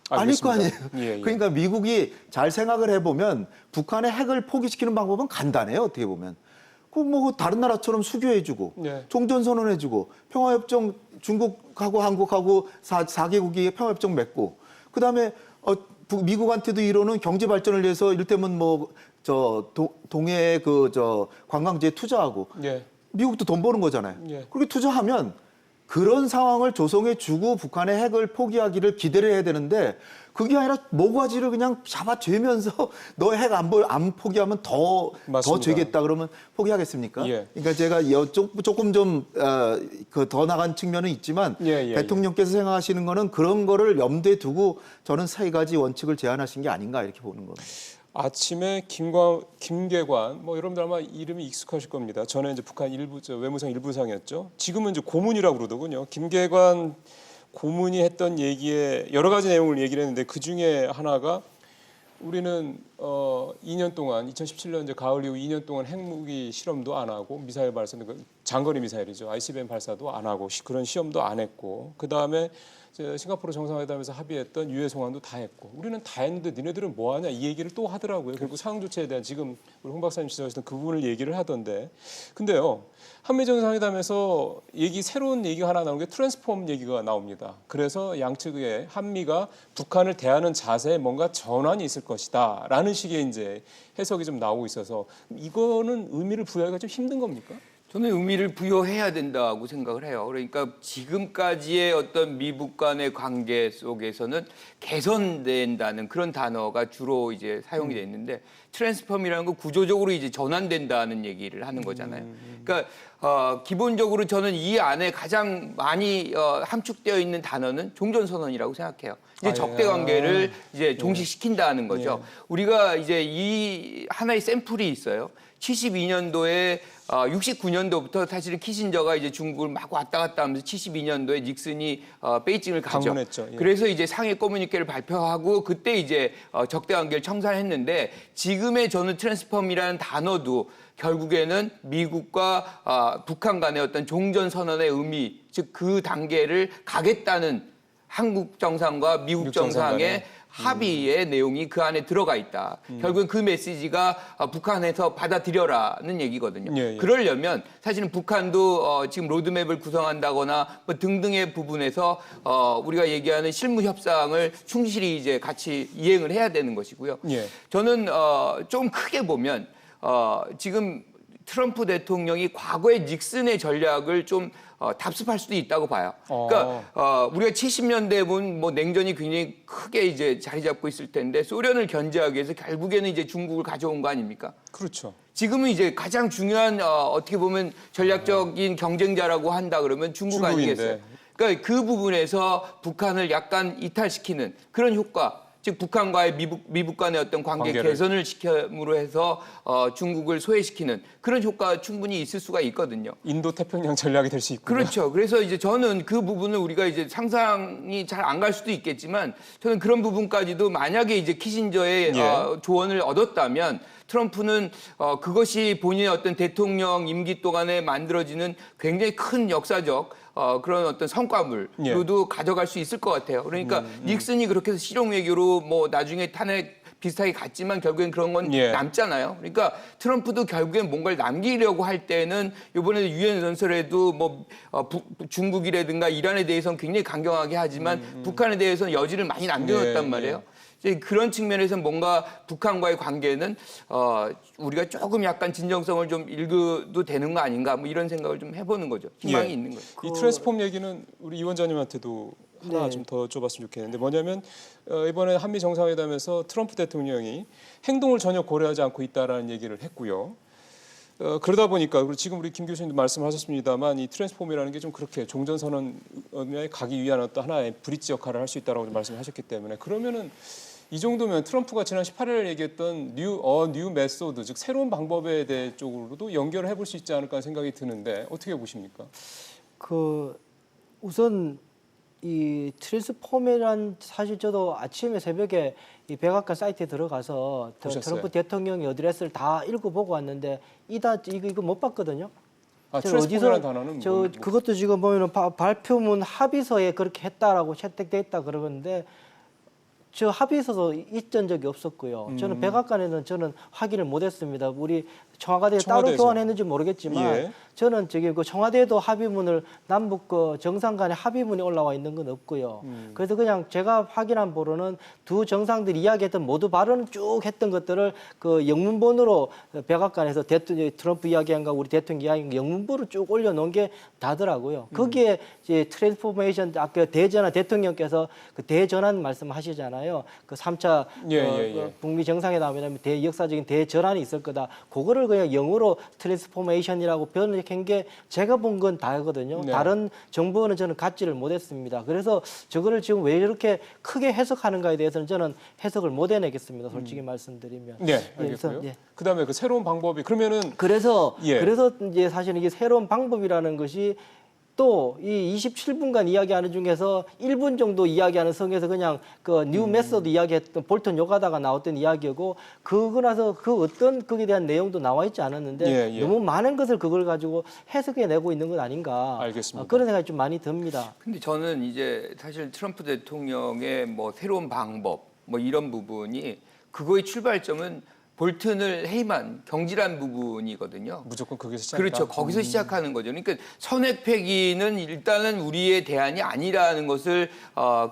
아닐 거 아니에요. 예. 그러니까 미국이 잘 생각을 해보면 북한의 핵을 포기시키는 방법은 간단해요. 어떻게 보면. 뭐 다른 나라처럼 수교해주고 예. 종전선언해주고 평화협정 중국하고 한국하고 4개국이 평화협정 맺고 그다음에 미국한테도 이러는 경제 발전을 위해서 이를테면 동해 관광지에 투자하고 예. 미국도 돈 버는 거잖아요. 예. 그렇게 투자하면 그런 상황을 조성해 주고 북한의 핵을 포기하기를 기대를 해야 되는데 그게 아니라 모가지를 그냥 잡아죄면서 너 핵 안 포기하면 더 죄겠다 그러면 포기하겠습니까? 예. 그러니까 제가 조금 좀 더 나간 측면은 있지만 대통령께서 생각하시는 거는 그런 거를 염두에 두고 저는 세 가지 원칙을 제안하신 게 아닌가 이렇게 보는 겁니다. 아침에 김계관 여러분들 아마 이름이 익숙하실 겁니다. 전에 이제 북한 외무성 일부상이었죠. 지금은 이제 고문이라고 그러더군요. 김계관 고문이 했던 얘기에 여러 가지 내용을 얘기를 했는데 그 중에 하나가 우리는 2년 동안 2017년 이제 가을 이후 2년 동안 핵무기 실험도 안 하고 미사일 발사도 장거리 미사일이죠. ICBM 발사도 안 하고 그런 시험도 안 했고 그 다음에 싱가포르 정상회담에서 합의했던 유해 송환도 다 했고 우리는 다 했는데 니네들은 뭐 하냐 이 얘기를 또 하더라고요. 그리고 상황 조치에 대한 지금 우리 홍 박사님 지적하셨던 그 부분을 얘기를 하던데 근데요 한미 정상회담에서 새로운 얘기가 하나 나오는 게 트랜스폼 얘기가 나옵니다. 그래서 양측의 한미가 북한을 대하는 자세에 뭔가 전환이 있을 것이다라는 식의 이제 해석이 좀 나오고 있어서 이거는 의미를 부여하기가 좀 힘든 겁니까? 저는 의미를 부여해야 된다고 생각을 해요. 그러니까 지금까지의 어떤 미북 간의 관계 속에서는 개선된다는 그런 단어가 주로 이제 사용이 됐는데 트랜스폼이라는 건 구조적으로 이제 전환된다는 얘기를 하는 거잖아요. 그러니까 기본적으로 저는 이 안에 가장 많이 함축되어 있는 단어는 종전선언이라고 생각해요. 이제 적대 관계를 이제 종식시킨다는 거죠. 우리가 이제 이 하나의 샘플이 있어요. 72년도에 69년도부터 사실은 키신저가 이제 중국을 막 왔다 갔다 하면서 72년도에 닉슨이 베이징을 가죠. 방문했죠. 예. 그래서 이제 상해 커뮤니케를 발표하고 그때 이제 적대 관계를 청산했는데 지금의 저는 트랜스폼이라는 단어도 결국에는 미국과 북한 간의 어떤 종전 선언의 의미, 즉 그 단계를 가겠다는 한국 정상과 미국 정상의 합의의 내용이 그 안에 들어가 있다. 결국은 그 메시지가 북한에서 받아들여라는 얘기거든요. 예, 예. 그러려면 사실은 북한도 지금 로드맵을 구성한다거나 뭐 등등의 부분에서 우리가 얘기하는 실무 협상을 충실히 이제 같이 이행을 해야 되는 것이고요. 예. 저는 좀 크게 보면 지금 트럼프 대통령이 과거의 닉슨의 전략을 좀 답습할 수도 있다고 봐요. 그러니까 우리가 70년대 본 뭐 냉전이 굉장히 크게 이제 자리 잡고 있을 텐데 소련을 견제하기 위해서 결국에는 이제 중국을 가져온 거 아닙니까? 그렇죠. 지금은 이제 가장 중요한 어떻게 보면 전략적인 경쟁자라고 한다 그러면 중국 중국인데. 아니겠어요? 그러니까 그 부분에서 북한을 약간 이탈시키는 그런 효과. 즉 북한과의 미국 간의 어떤 관계 관계를. 개선을 시킴으로 해서 중국을 소외시키는 그런 효과가 충분히 있을 수가 있거든요. 인도 태평양 전략이 될 수 있군요. 그렇죠. 그래서 이제 저는 그 부분을 우리가 이제 상상이 잘 안 갈 수도 있겠지만 저는 그런 부분까지도 만약에 이제 키신저의 예. 조언을 얻었다면 트럼프는 그것이 본인의 어떤 대통령 임기 동안에 만들어지는 굉장히 큰 역사적 그런 어떤 성과물로도 가져갈 수 있을 것 같아요. 그러니까 닉슨이 그렇게 해서 실용 외교로 뭐 나중에 탄핵 비슷하게 갔지만 결국엔 그런 건 예. 남잖아요. 그러니까 트럼프도 결국엔 뭔가를 남기려고 할 때는 이번에 유엔 연설에도 뭐 중국이라든가 이란에 대해서는 굉장히 강경하게 하지만 북한에 대해서는 여지를 많이 남겨놓았단 예, 말이에요. 이제 그런 측면에서 뭔가 북한과의 관계는 우리가 조금 약간 진정성을 좀 읽어도 되는 거 아닌가 뭐 이런 생각을 좀 해보는 거죠. 희망이 예. 있는 거죠. 이 트랜스폼 얘기는 우리 이 원장님한테도 하나 네. 좀 더 줘봤으면 좋겠는데 뭐냐면 이번에 한미 정상회담에서 트럼프 대통령이 행동을 전혀 고려하지 않고 있다라는 얘기를 했고요. 그러다 보니까 그리고 지금 우리 김 교수님도 말씀하셨습니다만 이 트랜스폼이라는 게 좀 그렇게 종전선언에 가기 위한 어떤 하나의 브릿지 역할을 할 수 있다라고 말씀하셨기 때문에 그러면은 이 정도면 트럼프가 지난 18일 얘기했던 뉴 메소드 즉 새로운 방법에 대해 쪽으로도 연결을 해볼 수 있지 않을까 하는 생각이 드는데 어떻게 보십니까? 우선 이 트랜스폼이란 사실 저도 아침에 새벽에 이 백악관 사이트에 들어가서 보셨어요? 트럼프 대통령의 어드레스를 다 읽어보고 왔는데 이거 못 봤거든요. 아, 제가 트랜스폼이라는 단어는 그것도 지금 보면은 발표문 합의서에 그렇게 했다라고 채택돼 있다 그러는데 저 합의서도 있던 적이 없었고요. 저는 백악관에는 저는 확인을 못했습니다. 우리 청와대에 따로 청와대에서. 교환했는지 모르겠지만 예. 저는 그 청와대에도 합의문을 남북 정상 간의 합의문이 올라와 있는 건 없고요. 그래서 그냥 제가 확인한 바로는 두 정상들이 이야기했던 모두 발언 쭉 했던 것들을 그 영문본으로 백악관에서 트럼프 이야기한 거 우리 대통령 이야기한 거 영문본으로 쭉 올려놓은 게 다더라고요. 거기에 이제 트랜스포메이션 아까 대통령께서 그 대전환 말씀하시잖아요. 그 3차 북미 정상회담이라면 역사적인 대전환이 있을 거다. 그거를 그냥 영어로 트랜스포메이션이라고 번역한 게 제가 본 건 다거든요. 네. 다른 정보는 저는 갖지를 못했습니다. 그래서 저거를 지금 왜 이렇게 크게 해석하는가에 대해서는 저는 해석을 못 해내겠습니다. 솔직히 말씀드리면. 네, 그래서, 알겠고요. 예. 그다음에 그 새로운 방법이 그러면은 그래서 예. 이제 사실은 이게 새로운 방법이라는 것이 또 이 27분간 이야기하는 중에서 1분 정도 이야기하는 성에서 그냥 그 뉴 메소드 이야기했던 볼턴 요가다가 나왔던 이야기고 그거 나서 그 어떤 거기에 대한 내용도 나와 있지 않았는데 예. 너무 많은 것을 그걸 가지고 해석해 내고 있는 건 아닌가. 알겠습니다. 그런 생각이 좀 많이 듭니다. 근데 저는 이제 사실 트럼프 대통령의 뭐 새로운 방법 뭐 이런 부분이 그거의 출발점은 볼튼을 해임한 경질한 부분이거든요. 무조건 거기서 시작. 그렇죠. 거기서 시작하는 거죠. 그러니까 선핵 폐기는 일단은 우리의 대안이 아니라는 것을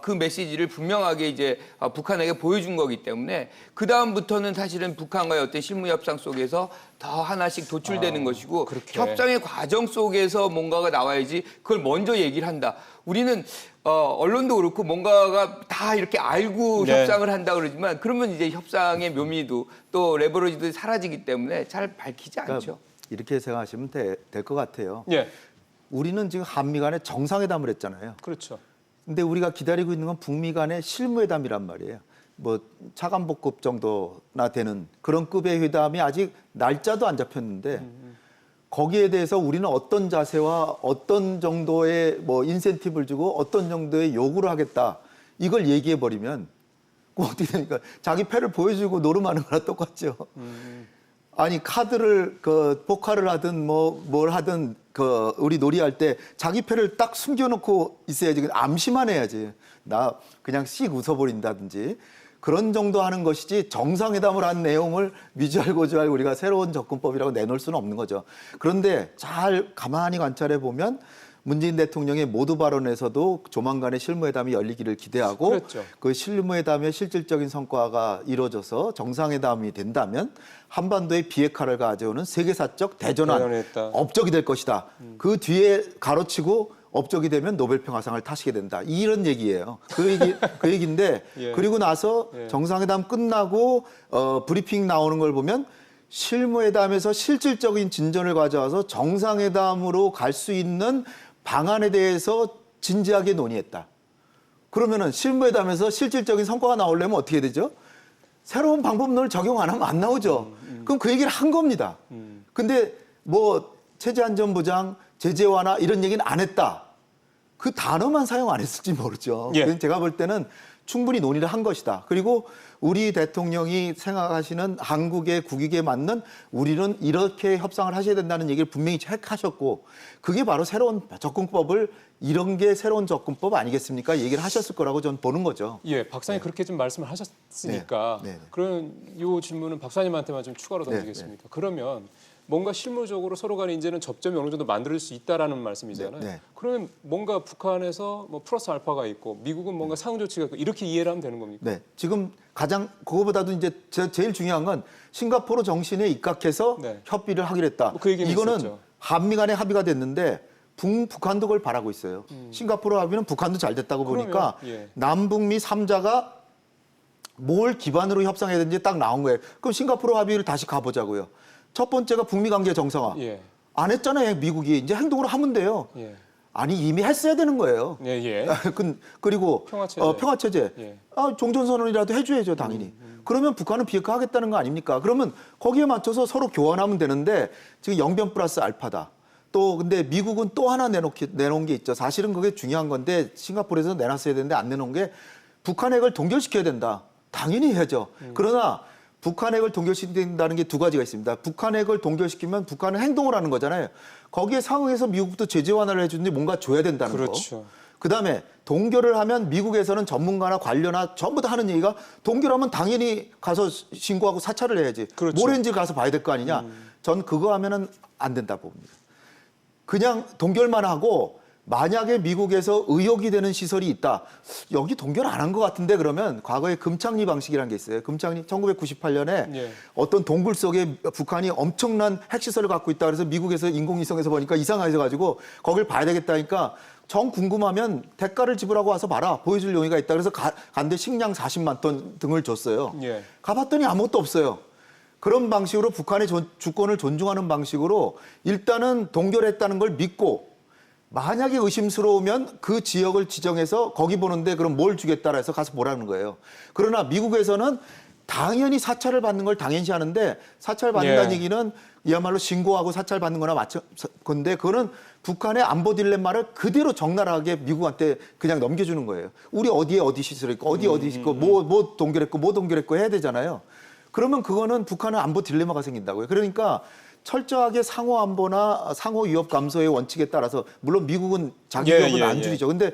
그 메시지를 분명하게 이제 북한에게 보여준 거기 때문에 그 다음부터는 사실은 북한과의 어떤 실무 협상 속에서 더 하나씩 도출되는 것이고 그렇게. 협상의 과정 속에서 뭔가가 나와야지 그걸 먼저 얘기를 한다. 우리는 언론도 그렇고 뭔가가 다 이렇게 알고 네. 협상을 한다 그러지만 그러면 이제 협상의 묘미도 또 레버리지도 사라지기 때문에 잘 밝히지 않죠. 그러니까 이렇게 생각하시면 될 것 같아요. 예, 우리는 지금 한미 간에 정상회담을 했잖아요. 그렇죠. 근데 우리가 기다리고 있는 건 북미 간의 실무회담이란 말이에요. 뭐 차관복급 정도나 되는 그런 급의 회담이 아직 날짜도 안 잡혔는데 거기에 대해서 우리는 어떤 자세와 어떤 정도의 뭐 인센티브를 주고 어떤 정도의 요구를 하겠다 이걸 얘기해 버리면 어떻게 되니까 자기 패를 보여주고 노름하는 거랑 똑같죠. 아니 카드를 그 포카를 하든 뭘 하든 그 우리 놀이할 때 자기 패를 딱 숨겨놓고 있어야지. 암시만 해야지. 나 그냥 씩 웃어버린다든지 그런 정도 하는 것이지 정상회담을 한 내용을 미주알고주알 우리가 새로운 접근법이라고 내놓을 수는 없는 거죠. 그런데 잘 가만히 관찰해 보면 문재인 대통령의 모두 발언에서도 조만간에 실무회담이 열리기를 기대하고 그랬죠. 그 실무회담의 실질적인 성과가 이루어져서 정상회담이 된다면 한반도의 비핵화를 가져오는 세계사적 대전환, 대단했다. 업적이 될 것이다. 그 뒤에 가로치고 업적이 되면 노벨 평화상을 타시게 된다. 이런 얘기예요. 그 얘기인데 예. 그리고 나서 예. 정상회담 끝나고 브리핑 나오는 걸 보면 실무회담에서 실질적인 진전을 가져와서 정상회담으로 갈 수 있는 방안에 대해서 진지하게 논의했다. 그러면은 실무회담에서 실질적인 성과가 나오려면 어떻게 되죠? 새로운 방법론을 적용 안 하면 안 나오죠. 그럼 그 얘기를 한 겁니다. 근데 뭐 체제 안전 보장, 제재 완화 이런 얘기는 안 했다. 그 단어만 사용 안 했을지 모르죠. 예. 그건 제가 볼 때는 충분히 논의를 한 것이다. 그리고 우리 대통령이 생각하시는 한국의 국익에 맞는 우리는 이렇게 협상을 하셔야 된다는 얘기를 분명히 하셨고 그게 바로 새로운 접근법을 이런 게 새로운 접근법 아니겠습니까? 얘기를 하셨을 거라고 저는 보는 거죠. 예, 박사님 그렇게 좀 말씀을 하셨으니까 네. 네. 그럼 이 질문은 박사님한테만 좀 추가로 던지겠습니까? 그러면 뭔가 실무적으로 서로 간에 이제는 접점이 어느 정도 만들 수 있다라는 말씀이잖아요. 네. 그러면 뭔가 북한에서 뭐 플러스 알파가 있고 미국은 뭔가 상응 조치가 있고 이렇게 이해를 하면 되는 겁니까? 네. 지금 가장 그거보다도 이제 제일 중요한 건 싱가포르 정신에 입각해서 네. 협의를 하기로 했다. 그 얘기는 이거는 있었죠. 한미 간에 합의가 됐는데 북한도 그걸 바라고 있어요. 싱가포르 합의는 북한도 잘 됐다고 보니까 그러면, 예. 남북미 3자가 뭘 기반으로 협상해야 되는지 딱 나온 거예요. 그럼 싱가포르 합의를 다시 가보자고요. 첫 번째가 북미 관계 정상화. 예. 안 했잖아요, 미국이. 이제 행동으로 하면 돼요. 예. 아니 이미 했어야 되는 거예요. 예, 예. 그리고 평화체제. 평화체제. 예. 종전선언이라도 해줘야죠, 당연히. 그러면 북한은 비핵화 하겠다는 거 아닙니까? 그러면 거기에 맞춰서 서로 교환하면 되는데 지금 영변 플러스 알파다. 또 근데 미국은 또 하나 내놓은 게 있죠. 사실은 그게 중요한 건데 싱가포르에서 내놨어야 되는데 안 내놓은 게 북한 핵을 동결시켜야 된다. 당연히 해야죠. 그러나 북한 핵을 동결시킨다는 게 두 가지가 있습니다. 북한 핵을 동결시키면 북한은 행동을 하는 거잖아요. 거기에 상응해서 미국도 제재 완화를 해주는데 뭔가 줘야 된다는 그렇죠. 거. 그다음에 동결을 하면 미국에서는 전문가나 관료나 전부 다 하는 얘기가 동결하면 당연히 가서 신고하고 사찰을 해야지. 그렇죠. 뭘 했는지 가서 봐야 될 거 아니냐. 전 그거 하면은 안 된다 봅니다. 그냥 동결만 하고 만약에 미국에서 의혹이 되는 시설이 있다. 여기 동결 안 한 것 같은데 그러면 과거에 금창리 방식이라는 게 있어요. 금창리 1998년에 예. 어떤 동굴 속에 북한이 엄청난 핵시설을 갖고 있다 그래서 미국에서 인공위성에서 보니까 이상해져 가지고 거길 봐야 되겠다니까 정 궁금하면 대가를 지불하고 와서 봐라. 보여줄 용의가 있다. 그래서 간데 식량 40만 톤 등을 줬어요. 예. 가봤더니 아무것도 없어요. 그런 방식으로 북한의 주권을 존중하는 방식으로 일단은 동결했다는 걸 믿고 만약에 의심스러우면 그 지역을 지정해서 거기 보는데 그럼 뭘 주겠다라 해서 가서 보라는 거예요. 그러나 미국에서는 당연히 사찰을 받는 걸 당연시 하는데 사찰 받는다는 예. 얘기는 이야말로 신고하고 사찰 받는 거나 건데 그거는 북한의 안보 딜레마를 그대로 적나라하게 미국한테 그냥 넘겨주는 거예요. 우리 어디에 어디 시설이 있고 어디 있고 뭐 동결했고 해야 되잖아요. 그러면 그거는 북한은 안보 딜레마가 생긴다고요. 그러니까 철저하게 상호 안보나 상호 위협 감소의 원칙에 따라서 물론 미국은 자기 위협은 안 줄이죠. 근데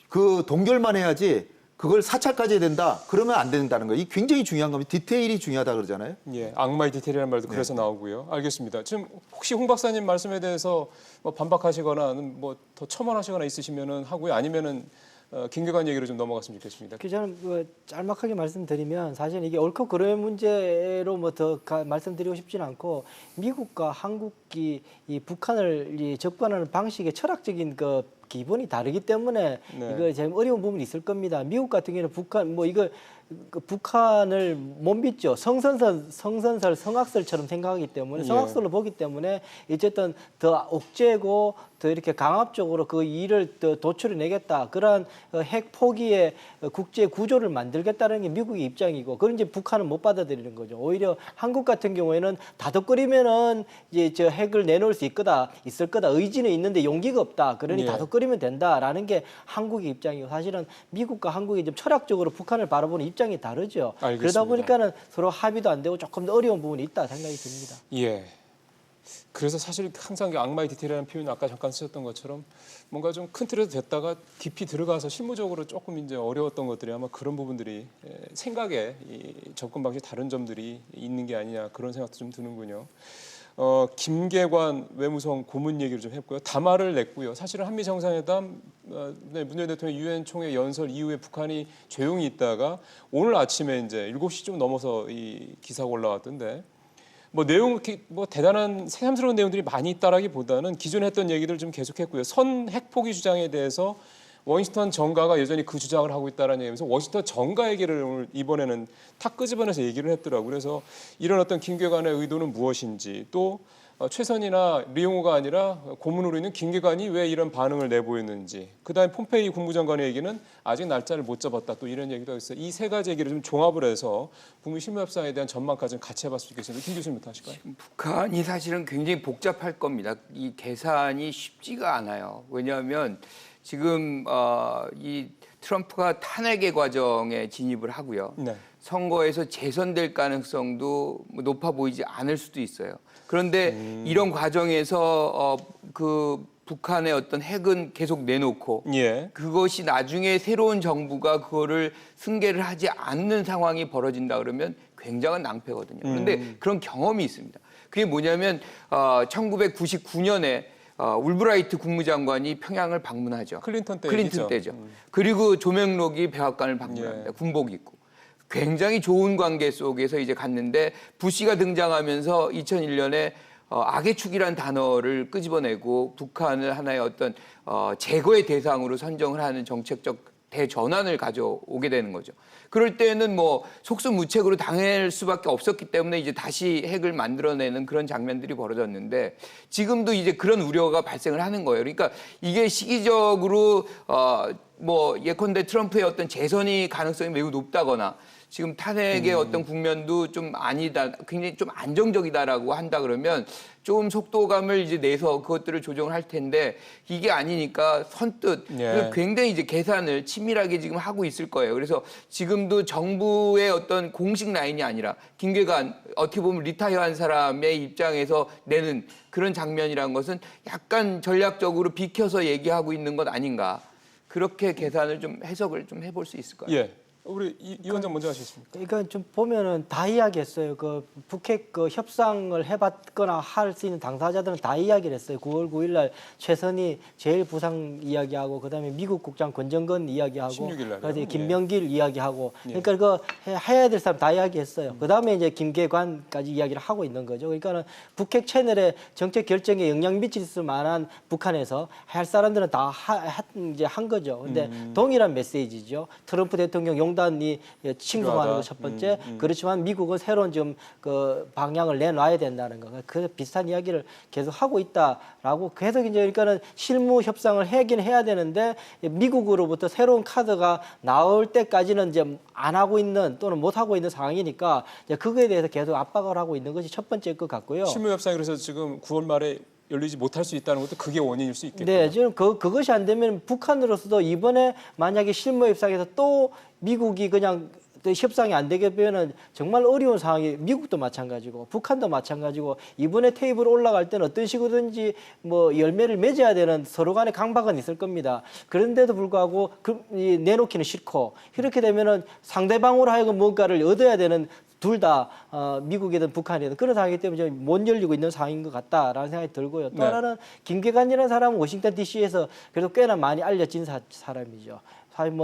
그 동결만 해야지 그걸 사찰까지 해야 된다. 그러면 안 된다는 거예요. 이 굉장히 중요한 겁니다. 디테일이 중요하다 그러잖아요. 예, 악마의 디테일이라는 말도 그래서 나오고요. 알겠습니다. 지금 혹시 홍 박사님 말씀에 대해서 뭐 반박하시거나 뭐 더 첨언하시거나 있으시면은 하고요. 아니면은 긴급한 얘기로 좀 넘어갔으면 좋겠습니다. 저는 짤막하게 말씀드리면 사실 이게 옳고 그름의 문제로 뭐 더 말씀드리고 싶지는 않고 미국과 한국이 이 북한을 접근하는 방식의 철학적인 그 기본이 다르기 때문에 네. 이거 좀 어려운 부분이 있을 겁니다. 미국 같은 경우는 북한 뭐 이거 북한을 못 믿죠. 성선설, 성악설처럼 생각하기 때문에 성악설로 보기 때문에 어쨌든 더 억제고 더 이렇게 강압적으로 그 일을 더 도출해 내겠다. 그러한 핵 포기의 국제 구조를 만들겠다는 게 미국의 입장이고 그런 이제 북한은 못 받아들이는 거죠. 오히려 한국 같은 경우에는 다독거리면은 이제 저 핵을 내놓을 수 있을 거다. 의지는 있는데 용기가 없다. 그러니 다독거리면 된다라는 게 한국의 입장이고 사실은 미국과 한국이 좀 철학적으로 북한을 바라보는 입장이 다르죠. 알겠습니다. 그러다 보니까는 서로 합의도 안 되고 조금 더 어려운 부분이 있다 생각이 듭니다. 예. 그래서 사실 항상 그 악마의 디테일이라는 표현 아까 잠깐 쓰셨던 것처럼 뭔가 좀 큰 틀에서 됐다가 깊이 들어가서 실무적으로 조금 이제 어려웠던 것들이 아마 그런 부분들이 생각에 이 접근 방식 다른 점들이 있는 게 아니냐 그런 생각도 좀 드는군요. 김계관 외무성 고문 얘기를 좀 했고요. 담화를 냈고요. 사실은 한미 정상회담 문재인 대통령 유엔 총회 연설 이후에 북한이 조용히 있다가 오늘 아침에 이제 7시 좀 넘어서 이 기사가 올라왔던데 뭐 내용 이렇게 뭐 대단한 새삼스러운 내용들이 많이 있다라기보다는 기존에 했던 얘기들 좀 계속했고요. 선 핵포기 주장에 대해서 워싱턴 정가가 여전히 그 주장을 하고 있다라는 얘기면서 워싱턴 정가 얘기를 오늘 이번에는 탁 끄집어내서 얘기를 했더라고요. 그래서 이런 어떤 김계관의 의도는 무엇인지 또 최선이나 리용호가 아니라 고문으로 있는 김계관이 왜 이런 반응을 내보였는지 그다음에 폼페이 국무장관의 얘기는 아직 날짜를 못 잡았다 또 이런 얘기도 있어요. 이 세 가지 얘기를 좀 종합을 해서 북미 실무협상에 대한 전망까지는 같이 해봤으면 좋겠습니다. 김 교수님부터 하실까요? 북한이 사실은 굉장히 복잡할 겁니다. 이 계산이 쉽지가 않아요. 왜냐하면 지금 이 트럼프가 탄핵의 과정에 진입을 하고요. 네. 선거에서 재선될 가능성도 높아 보이지 않을 수도 있어요. 그런데 이런 과정에서 그 북한의 어떤 핵은 계속 내놓고 예. 그것이 나중에 새로운 정부가 그거를 승계를 하지 않는 상황이 벌어진다 그러면 굉장한 낭패거든요. 그런데 그런 경험이 있습니다. 그게 뭐냐면 1999년에 울브라이트 국무장관이 평양을 방문하죠. 클린턴 때죠. 그리고 조명록이 백악관을 방문합니다. 군복 입고. 굉장히 좋은 관계 속에서 이제 갔는데 부시가 등장하면서 2001년에 악의 축이라는 단어를 끄집어내고 북한을 하나의 어떤 제거의 대상으로 선정을 하는 정책적 대전환을 가져오게 되는 거죠. 그럴 때는 뭐 속수무책으로 당할 수밖에 없었기 때문에 이제 다시 핵을 만들어내는 그런 장면들이 벌어졌는데 지금도 이제 그런 우려가 발생을 하는 거예요. 그러니까 이게 시기적으로 뭐 예컨대 트럼프의 어떤 재선이 가능성이 매우 높다거나 지금 탄핵의 어떤 국면도 좀 아니다, 굉장히 좀 안정적이다라고 한다 그러면 좀 속도감을 이제 내서 그것들을 조정을 할 텐데 이게 아니니까 선뜻 예. 굉장히 이제 계산을 치밀하게 지금 하고 있을 거예요. 그래서 지금도 정부의 어떤 공식 라인이 아니라 김계관 어떻게 보면 리타이어한 사람의 입장에서 내는 그런 장면이란 것은 약간 전략적으로 비켜서 얘기하고 있는 것 아닌가. 그렇게 계산을 좀 해석을 좀 해볼 수 있을 거예요. 예. 우리 이 위원장 먼저 하시겠습니까? 그러니까 좀 보면은 다 이야기했어요. 그 북핵 그 협상을 해봤거나 할 수 있는 당사자들은 다 이야기를 했어요. 9월 9일날 최선희 제일 부상 이야기하고 그다음에 미국 국장 권정근 이야기하고 16일 날이요? 그다음에 김명길 이야기하고 예. 그러니까 그거 해야 될 사람 다 이야기했어요. 그다음에 이제 김계관까지 이야기를 하고 있는 거죠. 그러니까는 북핵 채널에 정책 결정에 영향 미칠 만한 북한에서 할 사람들은 다 이제 한 거죠. 근데 동일한 메시지죠. 트럼프 대통령 용단이 칭송하는 거 첫 번째. 그렇지만 미국은 새로운 좀 그 방향을 내놔야 된다는 거. 그 비슷한 이야기를 계속 하고 있다라고 계속 이제 그러니까는 실무 협상을 하긴 해야 되는데 미국으로부터 새로운 카드가 나올 때까지는 이제 안 하고 있는 또는 못 하고 있는 상황이니까 이제 그거에 대해서 계속 압박을 하고 있는 것이 첫 번째일 것 같고요. 실무협상이 그래서 지금 9월 말에 열리지 못할 수 있다는 것도 그게 원인일 수 있겠죠. 네, 지금 그것이 안 되면 북한으로서도 이번에 만약에 실무 협상에서 또 미국이 그냥 또 협상이 안 되게 되면은 정말 어려운 상황이 미국도 마찬가지고 북한도 마찬가지고 이번에 테이블 올라갈 때는 어떤 식으로든지 뭐 열매를 맺어야 되는 서로 간의 강박은 있을 겁니다. 그런데도 불구하고 내놓기는 싫고 이렇게 되면은 상대방으로 하여금 뭔가를 얻어야 되는 둘 다 미국이든 북한이든 그런 상황이기 때문에 못 열리고 있는 상황인 것 같다라는 생각이 들고요. 또 네. 하나는 김계관이라는 사람은 워싱턴 DC에서 그래도 꽤나 많이 알려진 사람이죠. 사실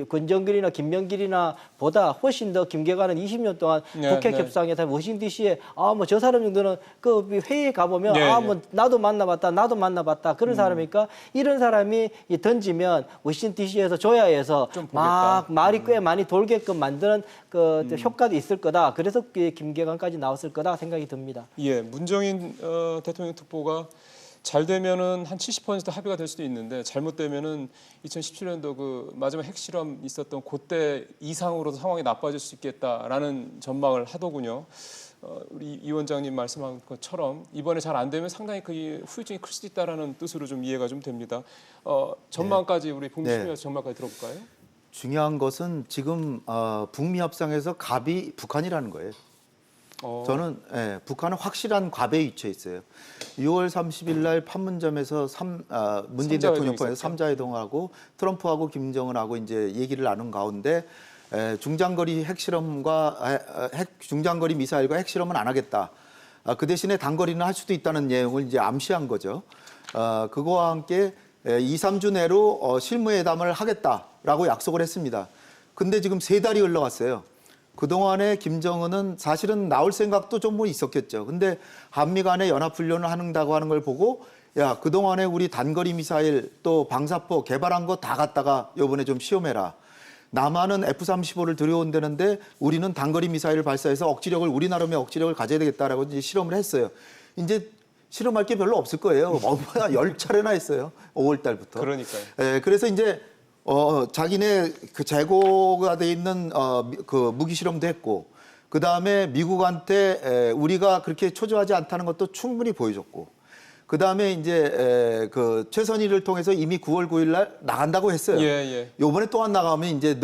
권정길이나 김명길이나 보다 훨씬 더 김계관은 20년 동안 네, 북핵 네. 협상에서 워싱턴 DC에 저 사람 정도는 그 회의에 가보면 네, 나도 만나봤다 그런 사람이니까 이런 사람이 던지면 워싱턴 DC에서 조야에서 좀 막 보겠다. 말이 꽤 많이 돌게끔 만드는 그 효과도 있을 거다. 그래서 김계관까지 나왔을 거다 생각이 듭니다. 예, 문정인 대통령 특보가 잘 되면은 한 70% 합의가 될 수도 있는데 잘못되면은 2017년도 그 마지막 핵실험 있었던 그때 이상으로도 상황이 나빠질 수 있겠다라는 전망을 하더군요. 우리 이 위원장님 말씀한 것처럼 이번에 잘 안 되면 상당히 그 후유증이 클 수도 있다라는 뜻으로 좀 이해가 좀 됩니다. 전망까지 우리 북미 실무에서 전망까지 들어볼까요? 중요한 것은 지금 북미 협상에서 갑이 북한이라는 거예요. 저는 북한은 확실한 과배에 위치해 있어요. 6월 30일 날 판문점에서 문재인 대통령 포함해서 3자회동하고 트럼프하고 김정은하고 이제 얘기를 나눈 가운데 중장거리 중장거리 미사일과 핵실험은 안 하겠다. 그 대신에 단거리는 할 수도 있다는 내용을 이제 암시한 거죠. 그거와 함께 2, 3주 내로 실무회담을 하겠다라고 약속을 했습니다. 근데 지금 3달이 흘러갔어요. 그동안에 김정은은 사실은 나올 생각도 좀 뭐 있었겠죠. 근데 한미 간에 연합훈련을 한다고 하는 걸 보고 야, 그동안에 우리 단거리 미사일 또 방사포 개발한 거 다 갖다가 이번에 좀 시험해라. 남한은 F-35를 들여온다는데 우리는 단거리 미사일을 발사해서 우리 나름의 억지력을 가져야 되겠다라고 이제 실험을 했어요. 이제 실험할 게 별로 없을 거예요. 10차례나 했어요. 5월 달부터. 그러니까요. 그래서 이제 자기네 그 재고가 돼 있는 그 무기 실험도 했고, 그 다음에 미국한테 우리가 그렇게 초조하지 않다는 것도 충분히 보여줬고, 그 다음에 이제 그 최선희를 통해서 이미 9월 9일 날 나간다고 했어요. 요번에 또 안 나가면 이제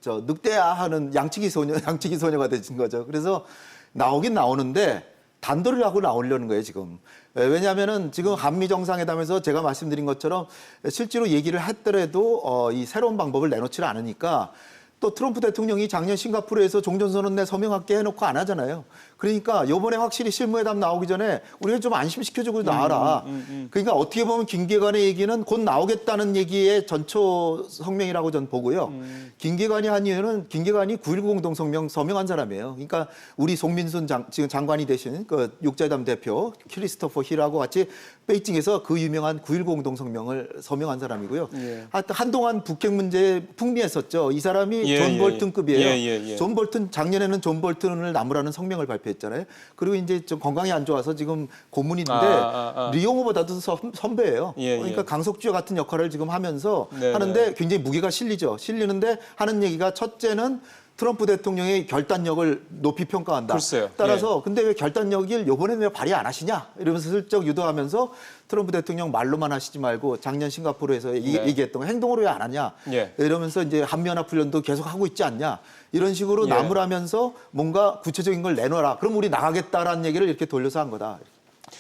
늑대화하는 양치기 소녀가 되신 거죠. 그래서 나오긴 나오는데 단도리를 하고 나오려는 거예요, 지금. 왜냐하면은 지금 한미 정상회담에서 제가 말씀드린 것처럼 실제로 얘기를 했더라도 이 새로운 방법을 내놓지를 않으니까 또 트럼프 대통령이 작년 싱가포르에서 종전선언에 서명할게 해놓고 안 하잖아요. 그러니까 요번에 확실히 실무회담 나오기 전에 우리가 좀 안심시켜주고 나와라. 그러니까 어떻게 보면 김계관의 얘기는 곧 나오겠다는 얘기의 전초 성명이라고 전 보고요. 김계관이 한 이유는 김계관이 9.19 공동성명 서명한 사람이에요. 그러니까 우리 송민순 지금 장관이 되신 그 육자회담 대표 크리스토퍼 힐하고 같이 베이징에서 그 유명한 9.19 공동성명을 서명한 사람이고요. 한동안 북핵 문제에 풍미했었죠. 이 사람이 존 볼튼급이에요. 존 볼튼 작년에는 존 볼튼을 나무라는 성명을 발표했잖아요. 그리고 이제 좀 건강이 안 좋아서 지금 고문인데 리용호보다도 선배예요. 그러니까 강석주와 같은 역할을 지금 하면서 하는데 굉장히 무게가 실리죠. 실리는데 하는 얘기가 첫째는 트럼프 대통령의 결단력을 높이 평가한다. 글쎄요. 따라서 근데 왜 결단력을 이번에는 왜 발휘 안 하시냐 이러면서 슬쩍 유도하면서 트럼프 대통령 말로만 하시지 말고 작년 싱가포르에서 얘기했던 거 행동으로 왜 안 하냐 이러면서 이제 한미연합훈련도 계속 하고 있지 않냐 이런 식으로 나무라면서 뭔가 구체적인 걸 내놔라. 그럼 우리 나가겠다라는 얘기를 이렇게 돌려서 한 거다.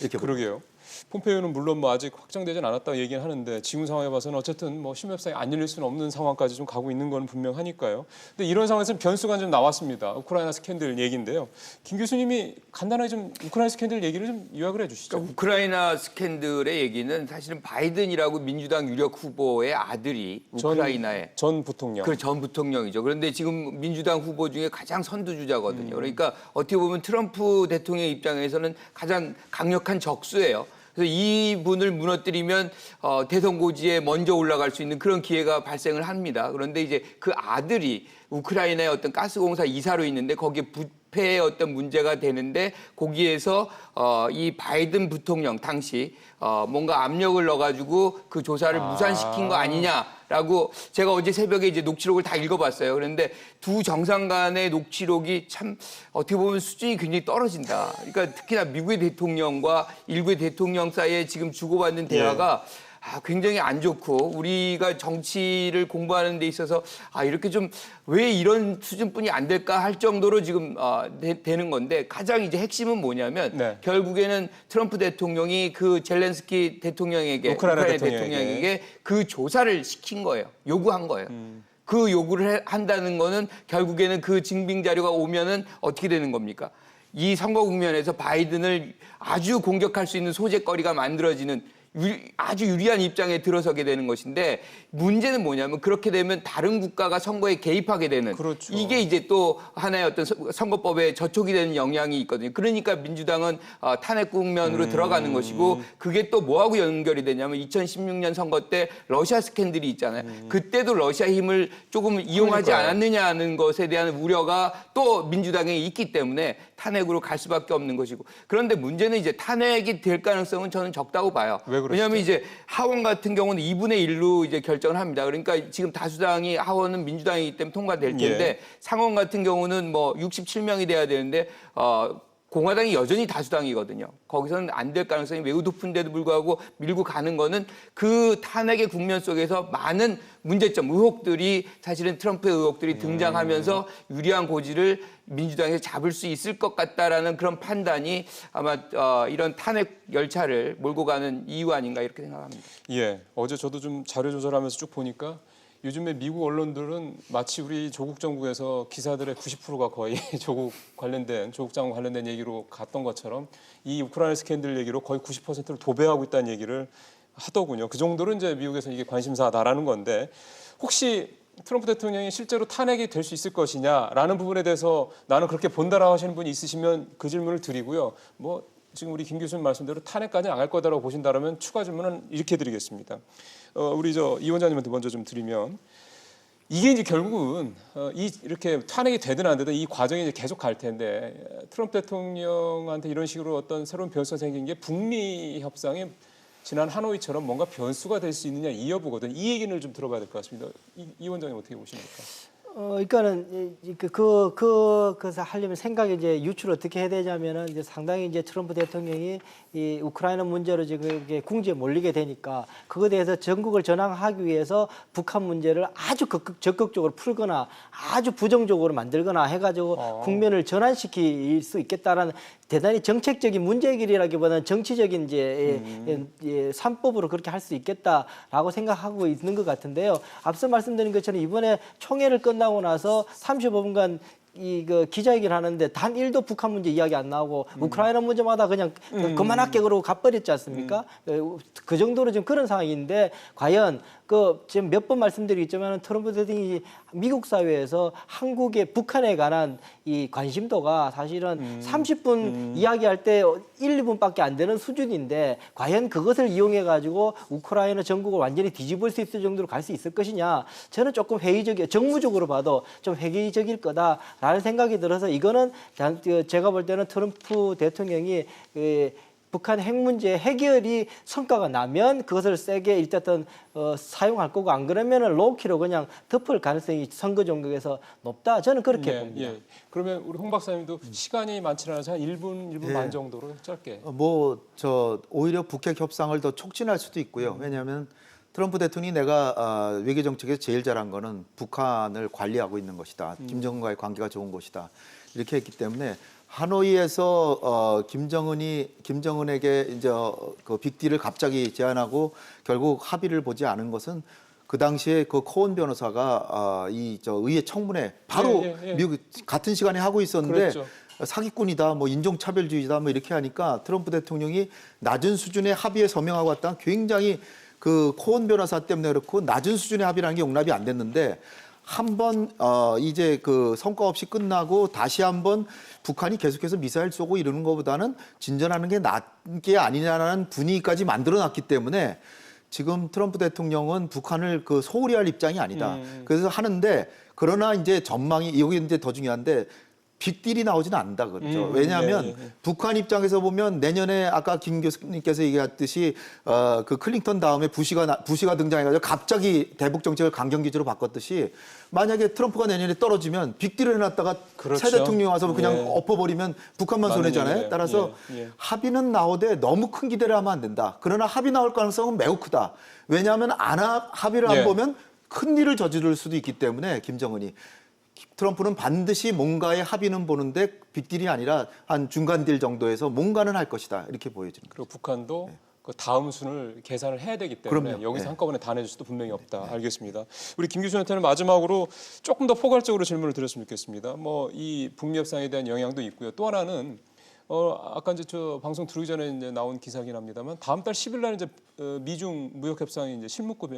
이렇게 그러게요. 폼페이오는 물론 뭐 아직 확정되진 않았다고 얘기는 하는데 지금 상황에 봐서는 어쨌든 뭐 심협상이 안 열릴 수는 없는 상황까지 좀 가고 있는 건 분명하니까요. 근데 이런 상황에서는 변수가 좀 나왔습니다. 우크라이나 스캔들 얘기인데요. 김 교수님이 간단하게 좀 우크라이나 스캔들 얘기를 좀 요약을 해주시죠. 그러니까 우크라이나 스캔들의 얘기는 사실은 바이든이라고 민주당 유력 후보의 아들이 우크라이나에 전 부통령. 전 부통령이죠. 그런데 지금 민주당 후보 중에 가장 선두주자거든요. 그러니까 어떻게 보면 트럼프 대통령 입장에서는 가장 강력한 적수예요. 그래서 이분을 무너뜨리면 대선 고지에 먼저 올라갈 수 있는 그런 기회가 발생을 합니다. 그런데 이제 그 아들이 우크라이나의 어떤 가스공사 이사로 있는데 거기에 부패의 어떤 문제가 되는데 거기에서 이 바이든 부통령 당시 뭔가 압력을 넣어가지고 그 조사를 무산시킨 거 아니냐라고 제가 어제 새벽에 이제 녹취록을 다 읽어봤어요. 그런데 두 정상 간의 녹취록이 참 어떻게 보면 수준이 굉장히 떨어진다. 그러니까 특히나 미국의 대통령과 일국의 대통령 사이에 지금 주고받는 대화가 굉장히 안 좋고 우리가 정치를 공부하는 데 있어서 이렇게 좀 왜 이런 수준뿐이 안 될까 할 정도로 지금 되는 건데 가장 이제 핵심은 뭐냐면 결국에는 트럼프 대통령이 그 젤렌스키 대통령에게 우크라이나 대통령에게 그 조사를 시킨 거예요. 요구한 거예요. 그 요구를 한다는 거는 결국에는 그 증빙 자료가 오면은 어떻게 되는 겁니까? 이 선거 국면에서 바이든을 아주 공격할 수 있는 소재거리가 만들어지는 아주 유리한 입장에 들어서게 되는 것인데 문제는 뭐냐면 그렇게 되면 다른 국가가 선거에 개입하게 되는 이게 이제 또 하나의 어떤 선거법에 저촉이 되는 영향이 있거든요. 그러니까 민주당은 탄핵 국면으로 들어가는 것이고 그게 또 뭐하고 연결이 되냐면 2016년 선거 때 러시아 스캔들이 있잖아요. 그때도 러시아 힘을 조금 이용하지 않았느냐는 것에 대한 우려가 또 민주당에 있기 때문에 탄핵으로 갈 수밖에 없는 것이고 그런데 문제는 이제 탄핵이 될 가능성은 저는 적다고 봐요. 왜냐하면 이제 하원 같은 경우는 2분의 1로 이제 결정을 합니다. 그러니까 지금 다수당이 하원은 민주당이기 때문에 통과될 텐데 상원 같은 경우는 뭐 67명이 돼야 되는데 공화당이 여전히 다수당이거든요. 거기서는 안 될 가능성이 매우 높은데도 불구하고 밀고 가는 거는 그 탄핵의 국면 속에서 많은 문제점, 의혹들이 사실은 트럼프의 의혹들이 등장하면서 유리한 고지를 민주당에서 잡을 수 있을 것 같다라는 그런 판단이 아마 이런 탄핵 열차를 몰고 가는 이유 아닌가 이렇게 생각합니다. 예, 어제 저도 좀 자료 조절하면서 쭉 보니까 요즘에 미국 언론들은 마치 우리 조국 정부에서 기사들의 90%가 거의 조국 장관 관련된 얘기로 갔던 것처럼 이 우크라이나 스캔들 얘기로 거의 90%를 도배하고 있다는 얘기를 하더군요. 그 정도로 이제 미국에서 이게 관심사다라는 건데 혹시 트럼프 대통령이 실제로 탄핵이 될 수 있을 것이냐라는 부분에 대해서 나는 그렇게 본다라고 하시는 분이 있으시면 그 질문을 드리고요. 뭐 지금 우리 김 교수님 말씀대로 탄핵까지 안 갈 거다라고 보신다면 추가 질문은 이렇게 드리겠습니다. 우리 이 원장님한테 먼저 좀 드리면 이게 이제 결국은 이렇게 탄핵이 되든 안 되든 이 과정이 이제 계속 갈 텐데 트럼프 대통령한테 이런 식으로 어떤 새로운 변수가 생긴 게 북미 협상이 지난 하노이처럼 뭔가 변수가 될 수 있느냐 이 여부거든. 이 얘기를 좀 들어봐야 될 것 같습니다. 이 원장님 어떻게 보십니까? 그러니까는 그래서 하려면 생각이 이제 유추를 어떻게 해야 되냐면은 이제 상당히 이제 트럼프 대통령이 이 우크라이나 문제로 지금 이게 궁지에 몰리게 되니까 그거에 대해서 전국을 전환하기 위해서 북한 문제를 아주 적극적으로 풀거나 아주 부정적으로 만들거나 해가지고 국면을 전환시킬 수 있겠다라는 대단히 정책적인 문제길이라기보다는 정치적인 이제 산법으로 그렇게 할 수 있겠다라고 생각하고 있는 것 같은데요. 앞서 말씀드린 것처럼 이번에 총회를 끝나고 나서 35분간 그 기자회견 하는데 단 1도 북한 문제 이야기 안 나오고 우크라이나 문제마다 그냥 그만할게 그러고 가버렸지 않습니까? 그 정도로 지금 그런 상황인데 과연 그 지금 몇 번 말씀드리겠지만 트럼프 대통령이 미국 사회에서 한국의 북한에 관한 이 관심도가 사실은 30분 이야기할 때 1, 2분밖에 안 되는 수준인데 과연 그것을 이용해 가지고 우크라이나 전국을 완전히 뒤집을 수 있을 정도로 갈 수 있을 것이냐? 저는 조금 회의적이에요. 정무적으로 봐도 좀 회의적일 거다라는 생각이 들어서 이거는 제가 볼 때는 트럼프 대통령이 북한 핵 문제 해결이 성과가 나면 그것을 세게 일단 사용할 거고 안 그러면은 로우키로 그냥 덮을 가능성이 선거 전국에서 높다. 저는 그렇게 봅니다. 예. 그러면 우리 홍 박사님도 시간이 많지 않아서 한 1분 반 정도로 짧게. 오히려 북핵 협상을 더 촉진할 수도 있고요. 왜냐하면 트럼프 대통령이 내가 외교 정책에서 제일 잘한 거는 북한을 관리하고 있는 것이다. 김정은과의 관계가 좋은 것이다. 이렇게 했기 때문에 하노이에서 김정은에게 이제 그 빅딜을 갑자기 제안하고 결국 합의를 보지 않은 것은 그 당시에 그 코온 변호사가 의회 청문회 바로 미국 같은 시간에 하고 있었는데 그랬죠. 사기꾼이다, 뭐 인종차별주의다, 뭐 이렇게 하니까 트럼프 대통령이 낮은 수준의 합의에 서명하고 왔다. 굉장히 그 코온 변호사 때문에 그렇고 낮은 수준의 합의라는 게 용납이 안 됐는데. 한번 이제 그 성과 없이 끝나고 다시 한번 북한이 계속해서 미사일 쏘고 이러는 것보다는 진전하는 게 낫은 게 아니냐라는 분위기까지 만들어놨기 때문에 지금 트럼프 대통령은 북한을 그 소홀히 할 입장이 아니다. 그래서 하는데 그러나 이제 전망이 여기 이제 더 중요한데 빅딜이 나오지는 않는다 그렇죠. 왜냐하면 북한 입장에서 보면 내년에 아까 김 교수님께서 얘기했듯이 그 클린턴 다음에 부시가 등장해가지고 갑자기 대북 정책을 강경 기조로 바꿨듯이 만약에 트럼프가 내년에 떨어지면 빅딜을 해놨다가 새 대통령 와서 그냥 엎어버리면 북한만 손해잖아요. 따라서 합의는 나오되 너무 큰 기대를 하면 안 된다. 그러나 합의 나올 가능성은 매우 크다. 왜냐하면 합의를 안 보면 큰 일을 저지를 수도 있기 때문에 김정은이. 트럼프는 반드시 뭔가의 합의는 보는데 빅딜이 아니라 한 중간 딜 정도에서 뭔가는 할 것이다 이렇게 보여집니다. 그리고 북한도 그 다음 순을 계산을 해야 되기 때문에 그럼요. 여기서 한꺼번에 다 내줄 수도 분명히 없다. 알겠습니다. 우리 김 교수한테는 마지막으로 조금 더 포괄적으로 질문을 드렸으면 좋겠습니다. 뭐 이 북미 협상에 대한 영향도 있고요. 또 하나는 아까 이제 저 방송 들어오기 전에 이제 나온 기사긴 합니다만 다음 달 10일 날 이제 미중 무역 협상이 이제 실무급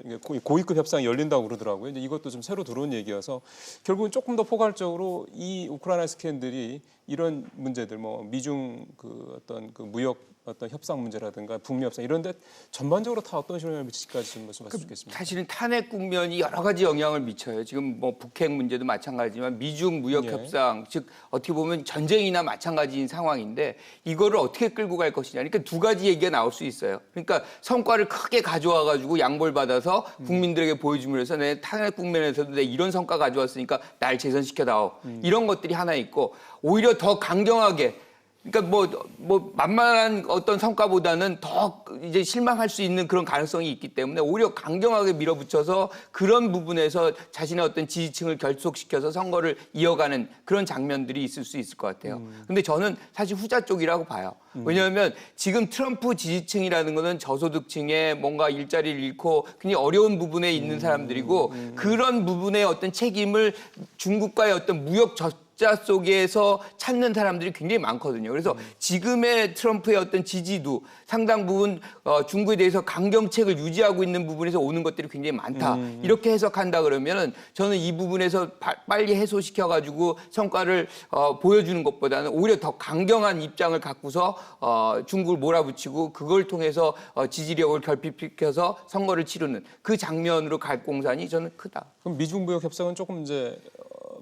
고위급 협상이 열린다고 그러더라고요. 이제 이것도 좀 새로 들어온 얘기여서 결국은 조금 더 포괄적으로 이 우크라이나 스캔들이 이런 문제들 뭐 미중 그 어떤 그 무역 어떤 협상 문제라든가 북미 협상 이런 데 전반적으로 다 어떤 영향을 미칠지까지 좀 말씀하셨으면 좋겠습니다. 사실은 탄핵 국면이 여러 가지 영향을 미쳐요. 지금 뭐 북핵 문제도 마찬가지지만 미중 무역 협상, 즉 어떻게 보면 전쟁이나 마찬가지인 상황인데 이거를 어떻게 끌고 갈 것이냐. 그러니까 두 가지 얘기가 나올 수 있어요. 그러니까 성과를 크게 가져와 가지고 양보를 받아서 국민들에게 보여줌으로 해서 내 탄핵 국면에서도 내 이런 성과 가져왔으니까 날 재선시켜 다오. 이런 것들이 하나 있고 오히려 더 강경하게 그러니까 뭐 만만한 어떤 성과보다는 더 이제 실망할 수 있는 그런 가능성이 있기 때문에 오히려 강경하게 밀어붙여서 그런 부분에서 자신의 어떤 지지층을 결속시켜서 선거를 이어가는 그런 장면들이 있을 수 있을 것 같아요. 근데 저는 사실 후자 쪽이라고 봐요. 왜냐하면 지금 트럼프 지지층이라는 거는 저소득층에 뭔가 일자리를 잃고 굉장히 어려운 부분에 있는 사람들이고 그런 부분의 어떤 책임을 중국과의 어떤 무역 적자 속에서 찾는 사람들이 굉장히 많거든요. 그래서 지금의 트럼프의 어떤 지지도 상당 부분 중국에 대해서 강경책을 유지하고 있는 부분에서 오는 것들이 굉장히 많다. 이렇게 해석한다 그러면은 저는 이 부분에서 빨리 해소시켜가지고 성과를 보여주는 것보다는 오히려 더 강경한 입장을 갖고서 중국을 몰아붙이고 그걸 통해서 지지력을 결핍시켜서 선거를 치르는 그 장면으로 갈 공산이 저는 크다. 그럼 미중 무역 협상은 조금 이제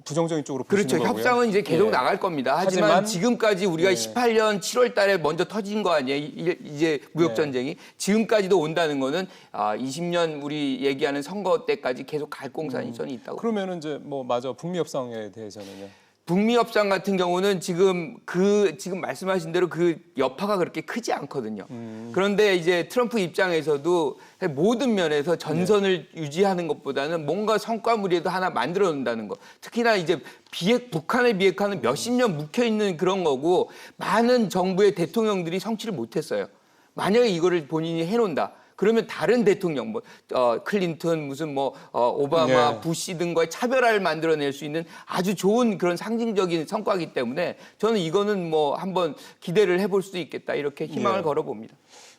부정적인 쪽으로 그렇죠. 보시는 거고요. 협상은 이제 계속 예. 나갈 겁니다. 하지만 지금까지 우리가 18년 7월 달에 먼저 터진 거 아니에요. 이제 무역 전쟁이. 지금까지도 온다는 거는 20년 우리 얘기하는 선거 때까지 계속 갈 공산이 저는 있다고. 그러면은 이제 뭐 맞아 북미 협상에 대해서는요. 북미 협상 같은 경우는 지금 말씀하신 대로 그 여파가 그렇게 크지 않거든요. 그런데 이제 트럼프 입장에서도 모든 면에서 전선을 유지하는 것보다는 뭔가 성과물이라도 하나 만들어 놓는다는 거. 특히나 이제 북한의 비핵화는 몇십 년 묵혀 있는 그런 거고 많은 정부의 대통령들이 성취를 못했어요. 만약에 이거를 본인이 해놓는다. 그러면 다른 대통령, 클린턴, 무슨 오바마, 네. 부시 등과의 차별화를 만들어낼 수 있는 아주 좋은 그런 상징적인 성과이기 때문에 저는 이거는 한번 기대를 해볼 수도 있겠다 이렇게 희망을 네. 걸어봅니다.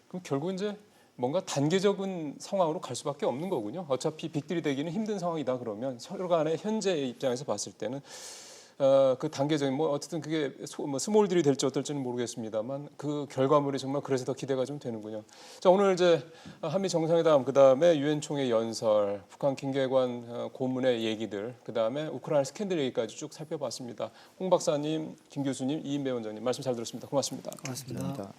그럼 결국 이제 뭔가 단계적인 상황으로 갈 수밖에 없는 거군요. 어차피 빅딜이 되기는 힘든 상황이다 그러면 서로 간의 현재의 입장에서 봤을 때는 그 단계적인 어쨌든 그게 스몰딜이 될지 어떨지는 모르겠습니다만 그 결과물이 정말 그래서 더 기대가 좀 되는군요. 자, 오늘 이제 한미 정상회담 그다음에 유엔 총회 연설, 북한 김계관 고문의 얘기들, 그다음에 우크라이나 스캔들 얘기까지 쭉 살펴봤습니다. 홍 박사님, 김 교수님, 이인배 원장님 말씀 잘 들었습니다. 고맙습니다. 고맙습니다.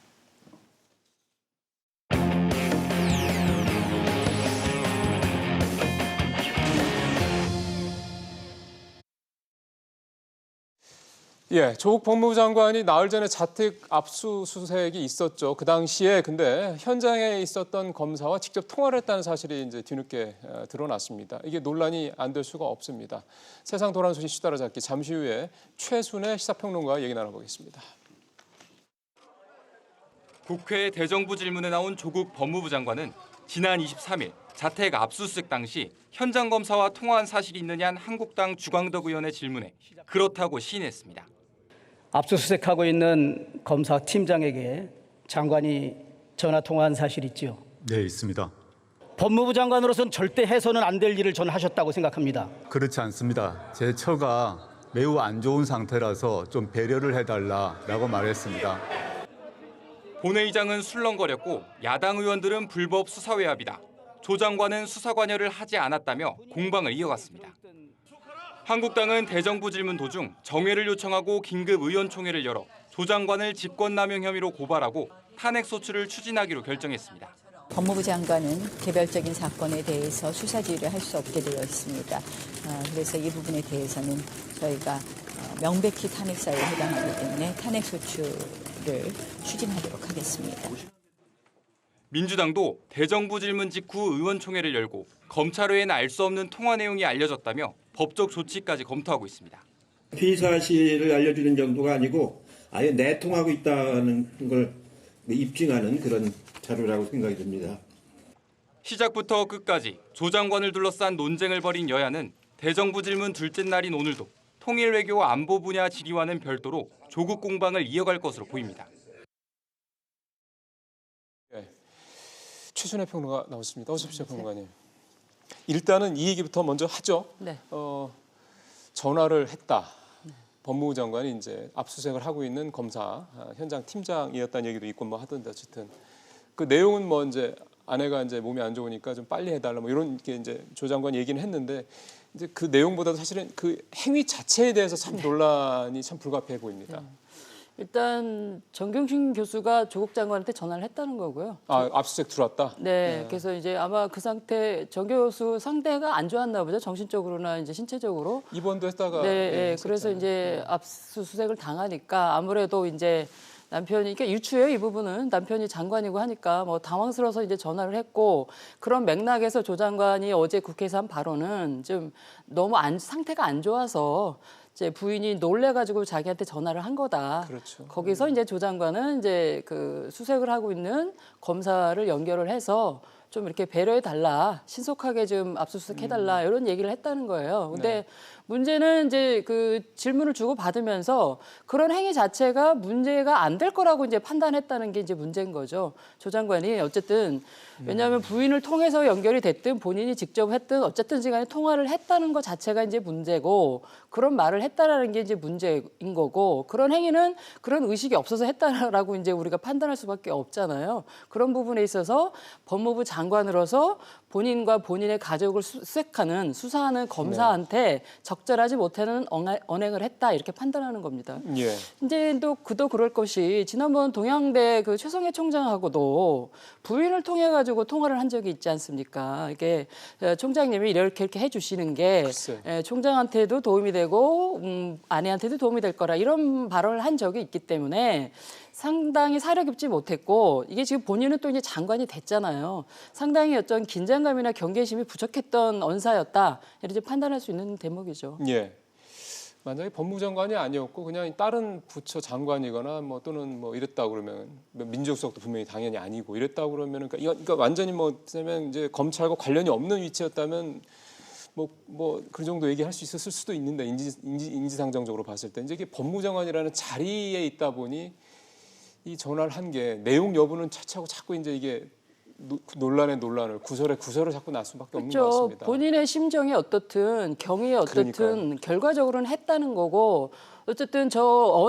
예, 조국 법무부 장관이 나흘 전에 자택 압수수색이 있었죠. 그 당시에 근데 현장에 있었던 검사와 직접 통화를 했다는 사실이 이제 뒤늦게 드러났습니다. 이게 논란이 안 될 수가 없습니다. 세상 돌아가는 소식 수 따라잡기 잠시 후에 최순의 시사평론가와 얘기 나눠보겠습니다. 국회 대정부 질문에 나온 조국 법무부 장관은 지난 23일 자택 압수수색 당시 현장 검사와 통화한 사실이 있느냐는 한국당 주광덕 의원의 질문에 그렇다고 시인했습니다. 압수수색하고 있는 검사팀장에게 장관이 전화 통화한 사실 있죠? 네, 있습니다. 법무부 장관으로서는 절대 해서는 안 될 일을 저는 하셨다고 생각합니다. 그렇지 않습니다. 제 처가 매우 안 좋은 상태라서 좀 배려를 해달라라고 말했습니다. 본회의장은 술렁거렸고 야당 의원들은 불법 수사 외압이다. 조 장관은 수사 관여를 하지 않았다며 공방을 이어갔습니다. 한국당은 대정부 질문 도중 정회를 요청하고 긴급 의원총회를 열어 조 장관을 직권남용 혐의로 고발하고 탄핵 소추를 추진하기로 결정했습니다. 법무부 장관은 개별적인 사건에 대해서 수사 지휘를 할 수 없게 되어 있습니다. 그래서 이 부분에 대해서는 저희가 명백히 탄핵 사유에 해당하기 때문에 탄핵 소추를 추진하도록 하겠습니다. 민주당도 대정부 질문 직후 의원총회를 열고 검찰 외에는 알 수 없는 통화 내용이 알려졌다며 법적 조치까지 검토하고 있습니다. 피의 사실을 알려주는 정도가 아니고 아예 내통하고 있다는 걸 입증하는 그런 자료라고 생각이 듭니다. 시작부터 끝까지 조 장관을 둘러싼 논쟁을 벌인 여야는 대정부 질문 둘째 날인 오늘도 통일 외교 안보 분야 질의와는 별도로 조국 공방을 이어갈 것으로 보입니다. 네. 최순의 평론가 나왔습니다. 어서 오십시오, 평론가님. 일단은 이 얘기부터 먼저 하죠. 네. 전화를 했다. 법무부 장관이 이제 압수수색을 하고 있는 검사 현장 팀장이었다는 얘기도 있고 하던데 어쨌든 그 내용은 이제 아내가 이제 몸이 안 좋으니까 좀 빨리 해달라 이런 게 이제 조 장관 얘기는 했는데 이제 그 내용보다도 사실은 그 행위 자체에 대해서 참 논란이 참 불가피해 보입니다. 일단 정경심 교수가 조국 장관한테 전화를 했다는 거고요. 압수수색 들어왔다. 네, 그래서 이제 아마 그 상태 정 교수 상태가 안 좋았나 보죠. 정신적으로나 이제 신체적으로. 입원도 했다가. 네, 그래서 이제 압수수색을 당하니까 아무래도 이제 남편이 그러니까 유추예요. 이 부분은 남편이 장관이고 하니까 뭐 당황스러워서 이제 전화를 했고 그런 맥락에서 조 장관이 어제 국회에서 한 발언은 좀 너무 상태가 안 좋아서 이제 부인이 놀래가지고 자기한테 전화를 한 거다. 그렇죠. 거기서 이제 조 장관은 이제 그 수색을 하고 있는 검사를 연결을 해서 좀 이렇게 배려해 달라, 신속하게 좀 압수수색 해달라 이런 얘기를 했다는 거예요. 근데 네. 문제는 이제 그 질문을 주고 받으면서 그런 행위 자체가 문제가 안 될 거라고 이제 판단했다는 게 이제 문제인 거죠. 조 장관이 어쨌든 왜냐하면 부인을 통해서 연결이 됐든 본인이 직접 했든 어쨌든 시간에 통화를 했다는 것 자체가 이제 문제고 그런 말을 했다라는 게 이제 문제인 거고 그런 행위는 그런 의식이 없어서 했다라고 이제 우리가 판단할 수밖에 없잖아요. 그런 부분에 있어서 법무부 장관으로서 본인과 본인의 가족을 수사하는 검사한테 적절하지 못하는 언행을 했다 이렇게 판단하는 겁니다. 예. 이제 또 그도 그럴 것이 지난번 동양대 그 최성해 총장하고도 부인을 통해 가지고 통화를 한 적이 있지 않습니까? 이게 총장님이 이렇게 해주시는 게 총장한테도 도움이 되고 아내한테도 도움이 될 거라 이런 발언을 한 적이 있기 때문에. 상당히 사려 깊지 못했고 이게 지금 본인은 또 이제 장관이 됐잖아요. 상당히 어떤 긴장감이나 경계심이 부족했던 언사였다. 이렇게 판단할 수 있는 대목이죠. 예. 만약에 법무장관이 아니었고 그냥 다른 부처 장관이거나 뭐 또는 뭐 이랬다 그러면 민족 수석도 분명히 당연히 아니고 이랬다 그러면 그러니까 완전히 뭐 이제 검찰과 관련이 없는 위치였다면 뭐 그 정도 얘기할 수 있었을 수도 있는데 인지상정적으로 봤을 때 이제 이게 법무장관이라는 자리에 있다 보니. 이 전화를 한 게 내용 여부는 차치하고 자꾸 이제 이게 논란을 구설에 자꾸 날 수밖에 없는 것 같습니다. 본인의 심정이 어떻든 경위에 어떻든 그러니까요. 결과적으로는 했다는 거고 어쨌든 저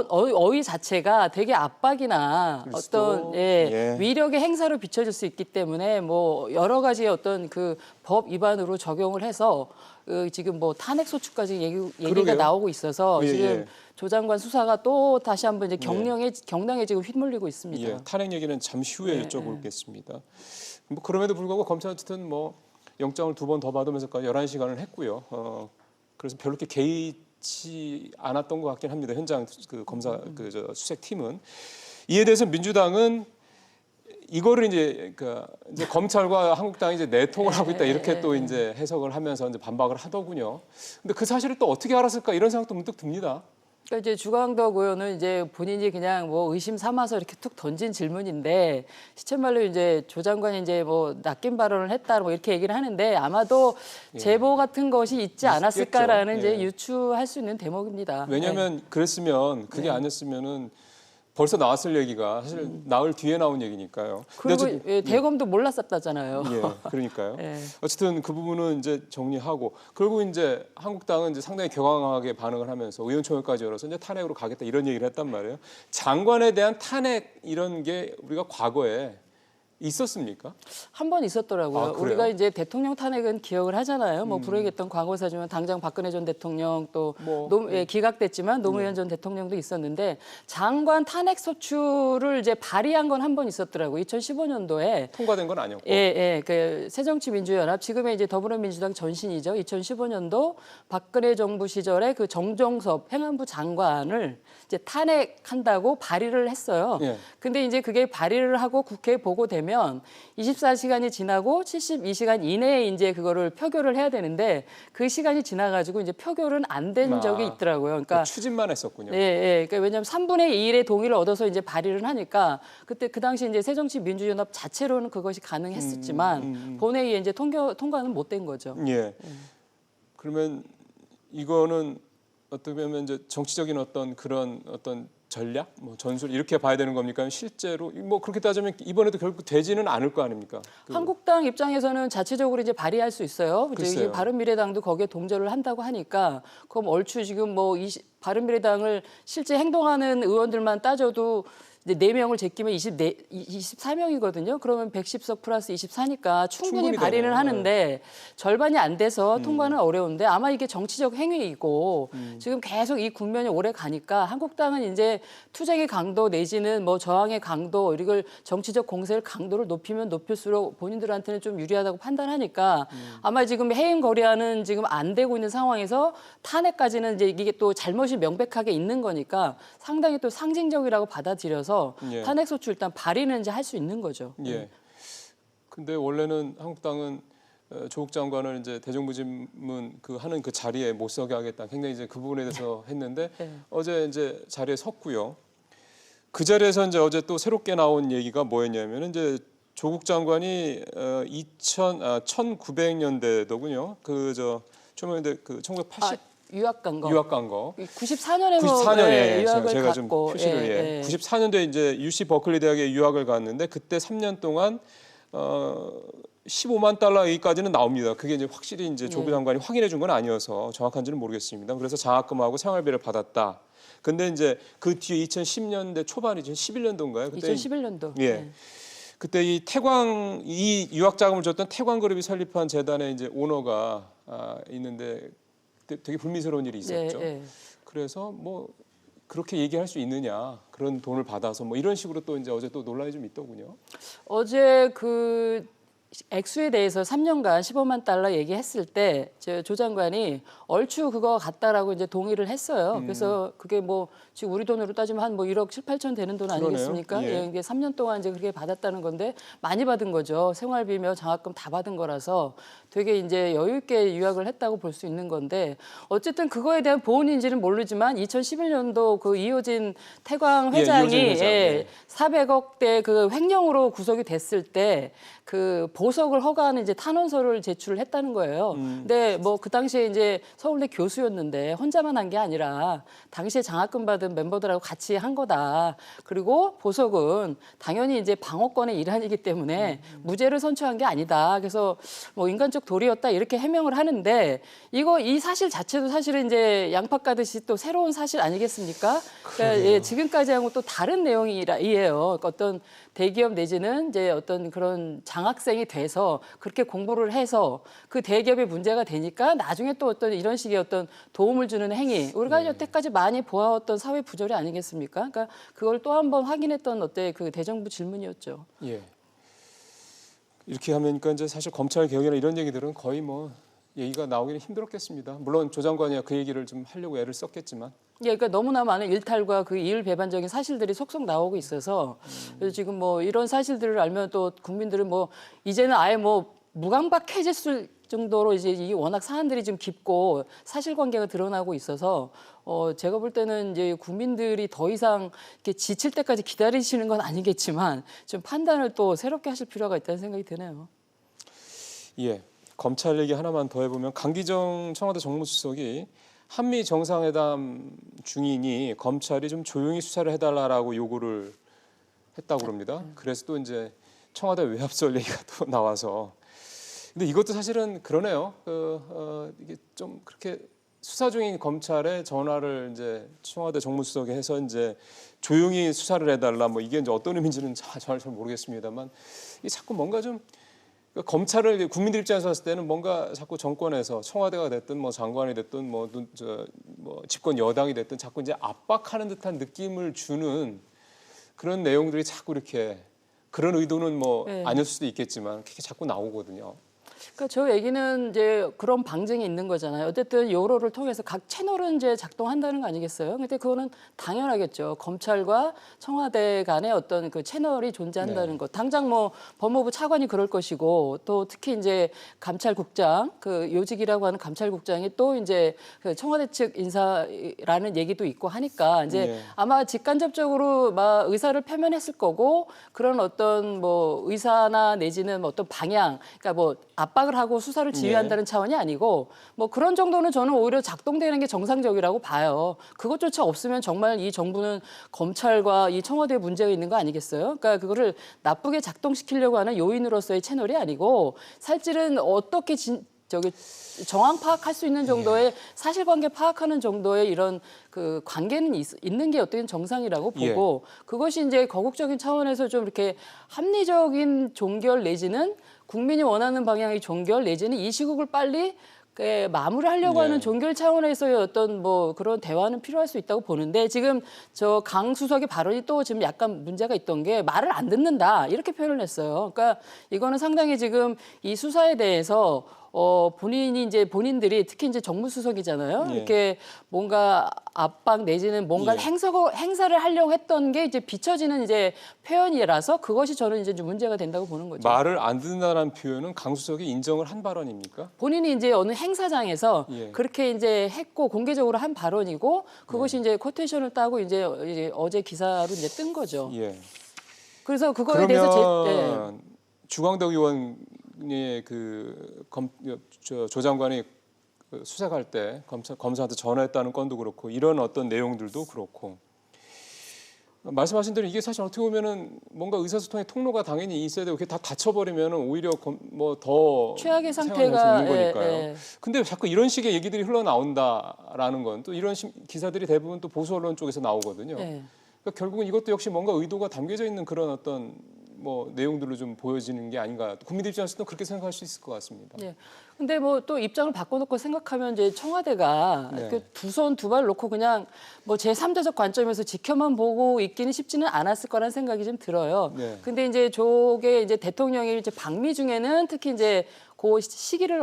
어휘 자체가 되게 압박이나 어떤 위력의 행사로 비춰질 수 있기 때문에 뭐 여러 가지의 어떤 그 법 위반으로 적용을 해서 지금 뭐 탄핵 소추까지 얘기가 나오고 있어서 지금 조 장관 수사가 또 다시 한번 이제 경랑에 지금 휘말리고 있습니다. 예, 탄핵 얘기는 잠시 후에 여쭤보겠습니다. 뭐 그럼에도 불구하고 검찰 어쨌든 뭐 영장을 2번 더 받으면서까지 11시간을 했고요. 그래서 별로 이렇게 개의치 않았던 것 같긴 합니다. 현장 그 검사 저 수색팀은 이에 대해서 민주당은 이거를 이제 검찰과 한국당이 이제 내통을 하고 있다 이렇게 또 이제 해석을 하면서 이제 반박을 하더군요. 근데 그 사실을 또 어떻게 알았을까 이런 생각도 문득 듭니다. 그러니까 이제 주광덕 의원은 이제 본인이 그냥 뭐 의심 삼아서 이렇게 툭 던진 질문인데 시쳇말로 이제 조 장관이 이제 뭐 낚인 발언을 했다 뭐 이렇게 얘기를 하는데 아마도 제보 같은 것이 있지 않았을까라는 이제 유추할 수 있는 대목입니다. 왜냐하면 그랬으면 그게 아니었으면은 벌써 나왔을 얘기가 사실 나흘 뒤에 나온 얘기니까요. 그리고 대검도 몰랐었다잖아요. 예, 그러니까요. 어쨌든 그 부분은 이제 정리하고 그리고 이제 한국당은 이제 상당히 격앙하게 반응을 하면서 의원총회까지 열어서 이제 탄핵으로 가겠다 이런 얘기를 했단 말이에요. 장관에 대한 탄핵 이런 게 우리가 과거에 있었습니까? 한 번 있었더라고요. 우리가 이제 대통령 탄핵은 기억을 하잖아요. 뭐 불행했던 과거사지만 당장 박근혜 전 대통령 또 기각됐지만 노무현 전 대통령도 있었는데 장관 탄핵 소추를 이제 발의한 건 한 번 있었더라고요. 2015년도에 통과된 건 아니었고. 그 새정치민주연합 지금의 이제 더불어민주당 전신이죠. 2015년도 박근혜 정부 시절에 그 정종섭 행안부 장관을 이제 탄핵한다고 발의를 했어요. 근데 이제 그게 발의를 하고 국회에 보고되면 24시간이 지나고 72시간 이내에 이제 그거를 표결을 해야 되는데 그 시간이 지나가지고 이제 표결은 안 된 적이 있더라고요. 그러니까 추진만 했었군요. 그러니까 왜냐하면 3분의 2의 동의를 얻어서 이제 발의를 하니까 그때 그 당시 이제 새정치민주연합 자체로는 그것이 가능했었지만 본회의에 이제 통과는 못 된 거죠. 예. 그러면 이거는 어떻게 보면 이제 정치적인 어떤 그런 어떤 전략, 뭐 전술 이렇게 봐야 되는 겁니까? 실제로 뭐 그렇게 따지면 이번에도 결국 되지는 않을 거 아닙니까? 한국당 입장에서는 자체적으로 이제 발의할 수 있어요. 이제 바른미래당도 거기에 동조를 한다고 하니까 그럼 얼추 지금 뭐 바른미래당을 실제 행동하는 의원들만 따져도 이제 4명을 제끼면 24명이거든요. 그러면 110석 플러스 24니까 충분히 발의는 하는데 절반이 안 돼서 통과는 어려운데 아마 이게 정치적 행위이고 지금 계속 이 국면이 오래 가니까 한국당은 이제 투쟁의 강도 내지는 뭐 저항의 강도 이걸 정치적 공세를 강도를 높이면 높일수록 본인들한테는 좀 유리하다고 판단하니까 아마 지금 해임 거래안은 지금 안 되고 있는 상황에서 탄핵까지는 이제 이게 또 잘못이 명백하게 있는 거니까 상당히 또 상징적이라고 받아들여서 있어서 예. 탄핵소추 일단 발의는 이제 할 수 있는 거죠. 예. 근데 원래는 한국당은 조국 장관을 이제 대정부질문 하는 그 자리에 못 서게 하겠다. 굉장히 이제 그 부분에 대해서 했는데 네. 어제 이제 자리에 섰고요. 그 자리에서 이제 어제 또 새롭게 나온 얘기가 뭐였냐면 이제 조국 장관이 1900년대더군요. 초면대 1980 유학 간 거. 94년에 94년에 유학을 제가 갔고. 좀 표시를 94년도에 이제 UC 버클리 대학에 유학을 갔는데 그때 3년 동안 15만 달러 여기까지는 나옵니다. 그게 이제 확실히 이제 조국 장관이 확인해 준 건 아니어서 정확한지는 모르겠습니다. 그래서 장학금하고 생활비를 받았다. 근데 이제 그 뒤에 2010년대 초반이죠. 11년도인가요? 그때 2011년도. 예. 네. 그때 이 유학 자금을 줬던 태광그룹이 설립한 재단에 이제 오너가 있는데 되게 불미스러운 일이 있었죠. 네. 그래서 뭐 그렇게 얘기할 수 있느냐, 그런 돈을 받아서 뭐 이런 식으로 또 이제 어제 또 논란이 좀 있더군요. 어제 그 액수에 대해서 3년간 15만 달러 얘기했을 때 조 장관이 얼추 그거 같다라고 이제 동의를 했어요. 그래서 그게 뭐 지금 우리 돈으로 따지면 한 뭐 1억 7, 8천 되는 돈 아니겠습니까? 예. 예, 이게 3년 동안 이제 그렇게 받았다는 건데 많이 받은 거죠. 생활비며 장학금 다 받은 거라서 되게 이제 여유 있게 유학을 했다고 볼 수 있는 건데 어쨌든 그거에 대한 보훈인지는 모르지만 2011년도 그 이호진 태광 회장이 400억대 그 횡령으로 구속이 됐을 때 그 보석을 허가하는 이제 탄원서를 제출을 했다는 거예요. 근데 뭐 그 당시에 이제 서울대 교수였는데 혼자만 한 게 아니라 당시에 장학금 받은 멤버들하고 같이 한 거다. 그리고 보석은 당연히 이제 방어권의 일환이기 때문에 무죄를 선처한 게 아니다. 그래서 뭐 인간적 도리였다 이렇게 해명을 하는데 이 사실 자체도 사실은 이제 양파 까듯이 또 새로운 사실 아니겠습니까? 그러니까 예, 지금까지하고 또 다른 내용이에요. 그러니까 어떤 대기업 내지는 이제 어떤 그런 장학생이 돼서 그렇게 공부를 해서 그 대기업에 문제가 되니까 나중에 또 어떤 이런 식의 어떤 도움을 주는 행위 우리가 여태까지 많이 보아왔던 사회 부조리 아니겠습니까? 그러니까 그걸 또 한 번 확인했던 어때 그 대정부 질문이었죠. 예. 이렇게 하면니까 이제 사실 검찰 개혁이나 이런 얘기들은 거의 뭐 얘기가 나오기는 힘들었겠습니다. 물론 조 장관이 그 얘기를 좀 하려고 애를 썼겠지만. 예, 그러니까 너무나 많은 일탈과 그 이율배반적인 사실들이 속속 나오고 있어서 그래서 지금 뭐 이런 사실들을 알면 또 국민들은 뭐 이제는 아예 뭐 무감각해질 정도로 이제 이 워낙 사안들이 좀 깊고 사실관계가 드러나고 있어서 제가 볼 때는 이제 국민들이 더 이상 이렇게 지칠 때까지 기다리시는 건 아니겠지만 좀 판단을 또 새롭게 하실 필요가 있다는 생각이 드네요. 예. 검찰 얘기 하나만 더 해보면 강기정 청와대 정무수석이 한미 정상회담 중이니 검찰이 좀 조용히 수사를 해달라라고 요구를 했다고 그럽니다. 그래서 또 이제 청와대 외압설 얘기가 또 나와서 근데 이것도 사실은 그러네요. 이게 좀 그렇게 수사 중인 검찰에 전화를 이제 청와대 정무수석이 해서 이제 조용히 수사를 해달라 뭐 이게 이제 어떤 의미인지는 잘 모르겠습니다만 이 자꾸 뭔가 좀 검찰을 국민들 입장에서 봤을 때는 뭔가 자꾸 정권에서 청와대가 됐든 뭐 장관이 됐든 뭐 집권 여당이 됐든 자꾸 이제 압박하는 듯한 느낌을 주는 그런 내용들이 자꾸 이렇게 그런 의도는 뭐 아닐 수도 있겠지만 그렇게 자꾸 나오거든요. 그러니까 저 얘기는 이제 그런 방증이 있는 거잖아요. 어쨌든 요로를 통해서 각 채널은 이제 작동한다는 거 아니겠어요? 근데 그거는 당연하겠죠. 검찰과 청와대 간의 어떤 그 채널이 존재한다는 것. 당장 뭐 법무부 차관이 그럴 것이고 또 특히 이제 감찰국장 그 요직이라고 하는 감찰국장이 또 이제 그 청와대 측 인사라는 얘기도 있고 하니까 이제 아마 직간접적으로 막 의사를 표명했을 거고 그런 어떤 뭐 의사나 내지는 뭐 어떤 방향, 그러니까 뭐 압박을 하고 수사를 지휘한다는 차원이 아니고 뭐 그런 정도는 저는 오히려 작동되는 게 정상적이라고 봐요. 그것조차 없으면 정말 이 정부는 검찰과 이 청와대에 문제가 있는 거 아니겠어요? 그러니까 그거를 나쁘게 작동시키려고 하는 요인으로서의 채널이 아니고 사실은 어떻게 정황 파악할 수 있는 정도의 사실관계 파악하는 정도의 이런 그 관계는 있는 게 어떻게 정상이라고 보고 그것이 이제 거국적인 차원에서 좀 이렇게 합리적인 종결 내지는 국민이 원하는 방향의 종결 내지는 이 시국을 빨리 마무리하려고 하는 종결 차원에서의 어떤 뭐 그런 대화는 필요할 수 있다고 보는데 지금 저 강 수석의 발언이 또 지금 약간 문제가 있던 게 말을 안 듣는다 이렇게 표현을 했어요. 그러니까 이거는 상당히 지금 이 수사에 대해서 본인이 이제 본인들이 특히 이제 정무수석이잖아요. 예. 이렇게 뭔가 압박 내지는 뭔가 예. 행사를 하려고 했던 게 이제 비춰지는 이제 표현이라서 그것이 저는 이제 좀 문제가 된다고 보는 거죠. 말을 안 듣는다는 표현은 강 수석이 인정을 한 발언입니까? 본인이 이제 어느 행사장에서 예. 그렇게 이제 했고 공개적으로 한 발언이고 그것이 이제 코테이션을 따고 이제 어제 기사로 이제 뜬 거죠. 예. 그래서 그거에 대해서 그러면 주광덕 의원의 조 장관이 수색할 때 검사한테 전화했다는 건도 그렇고 이런 어떤 내용들도 그렇고 말씀하신 대로 이게 사실 어떻게 보면은 뭔가 의사소통의 통로가 당연히 있어야 되고 그게 다 닫혀버리면은 오히려 뭐 더 최악의 상태가 있는 거니까요. 예. 근데 자꾸 이런 식의 얘기들이 흘러나온다라는 건 또 이런 기사들이 대부분 또 보수 언론 쪽에서 나오거든요. 예. 그러니까 결국은 이것도 역시 뭔가 의도가 담겨져 있는 그런 어떤 뭐 내용들로 좀 보여지는 게 아닌가. 국민들 입장에서도 그렇게 생각할 수 있을 것 같습니다. 예. 근데 뭐 또 입장을 바꿔놓고 생각하면 이제 청와대가 네. 이렇게 두 손 두 발 놓고 그냥 뭐 제3자적 관점에서 지켜만 보고 있기는 쉽지는 않았을 거라는 생각이 좀 들어요. 네. 근데 이제 저게 이제 대통령이 이제 방미 중에는 특히 이제 그 시기를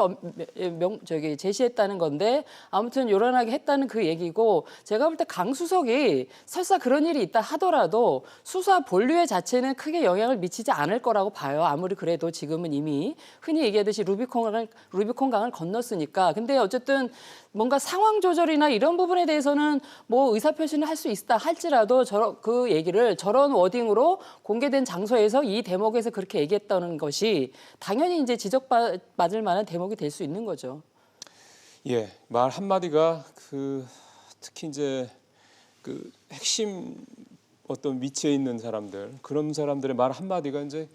제시했다는 건데 아무튼 요란하게 했다는 그 얘기고 제가 볼 때 강 수석이 설사 그런 일이 있다 하더라도 수사 본류의 자체는 크게 영향을 미치지 않을 거라고 봐요. 아무리 그래도 지금은 이미 흔히 얘기하듯이 루비콘강을 건넜으니까. 근데 어쨌든 뭔가 상황 조절이나 이런 부분에 대해서는 뭐 의사표시는 할 수 있다 할지라도 그 얘기를 저런 워딩으로 공개된 장소에서 이 대목에서 그렇게 얘기했다는 것이 당연히 이제 지적받을 만한 대목이 될 수 있는 거죠. 예, 말 한마디가 특히 이제 핵심 어떤 위치에 있는 사람들 그런 사람들의 말 한마디가 이제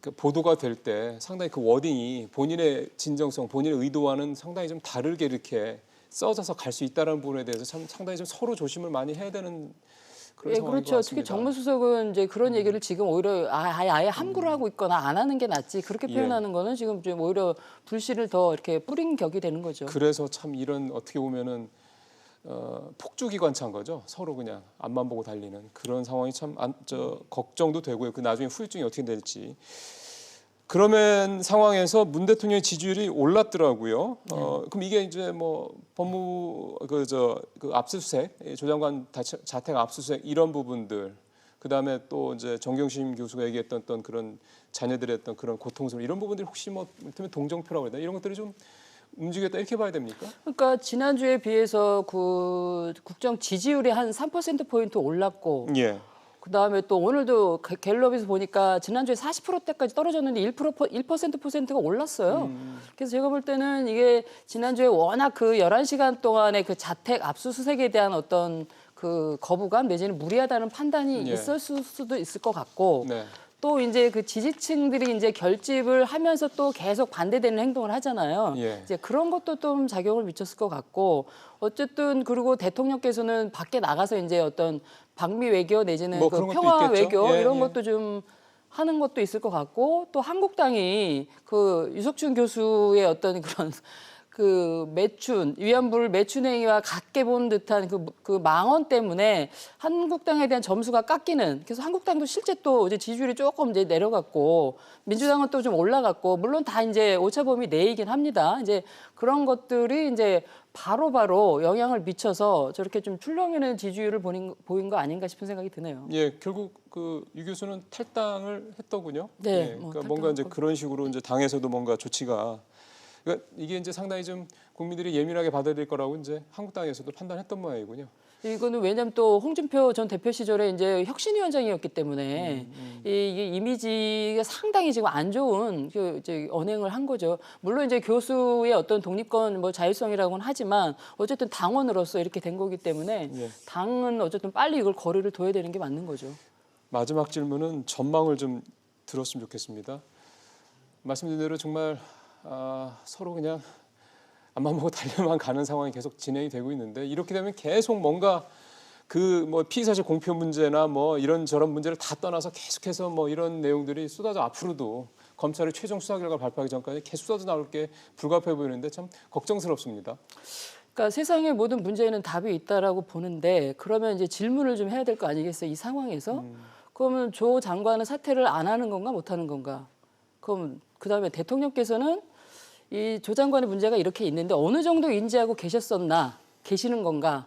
그 보도가 될 때 상당히 그 워딩이 본인의 진정성, 본인의 의도와는 상당히 좀 다르게 이렇게 써져서 갈 수 있다는 부분에 대해서 참 상당히 좀 서로 조심을 많이 해야 되는 그런 상황인 그렇죠. 것 같습니다. 특히 정무수석은 이제 그런 얘기를 지금 오히려 아예 함구를 하고 있거나 안 하는 게 낫지 그렇게 표현하는 거는 지금 좀 오히려 불씨를 더 이렇게 뿌린 격이 되는 거죠. 그래서 참 이런 어떻게 보면은 폭주기관차인 거죠. 서로 그냥 앞만 보고 달리는 그런 상황이 참 걱정도 되고요. 그 나중에 후유증이 어떻게 될지. 그러면 상황에서 문 대통령의 지지율이 올랐더라고요. 그럼 이게 이제 뭐 법무 그 압수수색, 조 장관 자택 압수수색 이런 부분들, 그 다음에 또 이제 정경심 교수가 얘기했던 어떤 그런 자녀들의 어떤 그런 고통스러움 이런 부분들이 혹시 뭐 이를테면 동정표라고 해야 되나 이런 것들이 좀 움직였다 이렇게 봐야 됩니까? 그러니까 지난주에 비해서 그 국정 지지율이 한 3%포인트 올랐고 예. 그다음에 또 오늘도 갤럽에서 보니까 지난주에 40%대까지 떨어졌는데 1%가 올랐어요. 그래서 제가 볼 때는 이게 지난주에 워낙 그 11시간 동안의 그 자택 압수수색에 대한 어떤 그 거부감 내지는 무리하다는 판단이 예. 있을 수도 있을 것 같고 네. 또 이제 그 지지층들이 이제 결집을 하면서 또 계속 반대되는 행동을 하잖아요. 예. 이제 그런 것도 좀 작용을 미쳤을 것 같고 어쨌든 그리고 대통령께서는 밖에 나가서 이제 어떤 방미 외교 내지는 뭐 그 그런 것도 평화 있겠죠. 외교 예, 이런 예. 것도 좀 하는 것도 있을 것 같고 또 한국당이 그 유석춘 교수의 어떤 그런 그 매춘 위안부를 매춘 행위와 같게 본 듯한 그 망언 때문에 한국당에 대한 점수가 깎이는 그래서 한국당도 실제 또 이제 지지율이 조금 이제 내려갔고 민주당은 또 좀 올라갔고 물론 다 이제 오차범위 내이긴 합니다. 이제 그런 것들이 이제 바로바로 영향을 미쳐서 저렇게 좀 출렁이는 지지율을 보인 거 아닌가 싶은 생각이 드네요. 예, 결국 그 유 교수는 탈당을 했더군요. 네, 예, 뭐 그러니까 뭔가 이제 그런 식으로 이제 당에서도 뭔가 조치가 그러니까 이게 이제 상당히 좀 국민들이 예민하게 받아들일 거라고 이제 한국당에서도 판단했던 모양이군요. 이거는 왜냐하면 또 홍준표 전 대표 시절에 이제 혁신위원장이었기 때문에 이게 이미지가 상당히 지금 안 좋은 이제 언행을 한 거죠. 물론 이제 교수의 어떤 독립권 뭐 자율성이라고는 하지만 어쨌든 당원으로서 이렇게 된 거기 때문에 예. 당은 어쨌든 빨리 이걸 거리를 둬야 되는 게 맞는 거죠. 마지막 질문은 전망을 좀 들었으면 좋겠습니다. 말씀드린 대로 정말 서로 그냥 앞만 보고 달려만 가는 상황이 계속 진행이 되고 있는데 이렇게 되면 계속 뭔가 그 뭐 피의사실 공표 문제나 뭐 이런 저런 문제를 다 떠나서 계속해서 뭐 이런 내용들이 쏟아져 앞으로도 검찰의 최종 수사 결과 발표하기 전까지 계속 쏟아져 나올 게 불가피해 보이는데 참 걱정스럽습니다. 그러니까 세상의 모든 문제에는 답이 있다라고 보는데 그러면 이제 질문을 좀 해야 될 거 아니겠어요? 이 상황에서 그러면 조 장관은 사퇴를 안 하는 건가 못 하는 건가? 그럼 그다음에 대통령께서는 이 조 장관의 문제가 이렇게 있는데 어느 정도 인지하고 계시는 건가?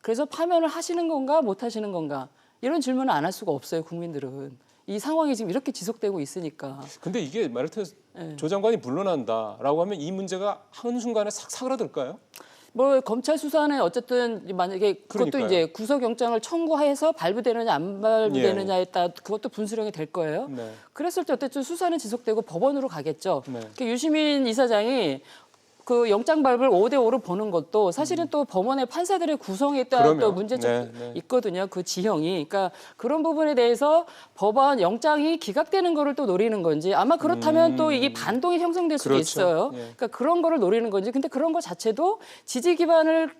그래서 파면을 하시는 건가 못 하시는 건가? 이런 질문을 안 할 수가 없어요, 국민들은. 이 상황이 지금 이렇게 지속되고 있으니까. 근데 이게 말하자면 조 장관이 물러난다라고 하면 이 문제가 한순간에 싹 사그라들까요? 뭐 검찰 수사는 어쨌든 만약에 그것도 그러니까요. 이제 구속영장을 청구해서 발부되느냐 안 발부되느냐에 따라 그것도 분수령이 될 거예요. 네. 그랬을 때 어쨌든 수사는 지속되고 법원으로 가겠죠. 네. 그러니까 유시민 이사장이 그 영장 발부를 5대5로 보는 것도 사실은 또 법원의 판사들의 구성에 따라 또 그럼요. 문제점이 네, 네. 있거든요. 그 지형이. 그러니까 그런 부분에 대해서 법원 영장이 기각되는 거를 또 노리는 건지 아마 그렇다면 또 이게 반동이 형성될 수도 그렇죠. 있어요. 예. 그러니까 그런 거를 노리는 건지. 근데 그런 거 자체도 지지 기반을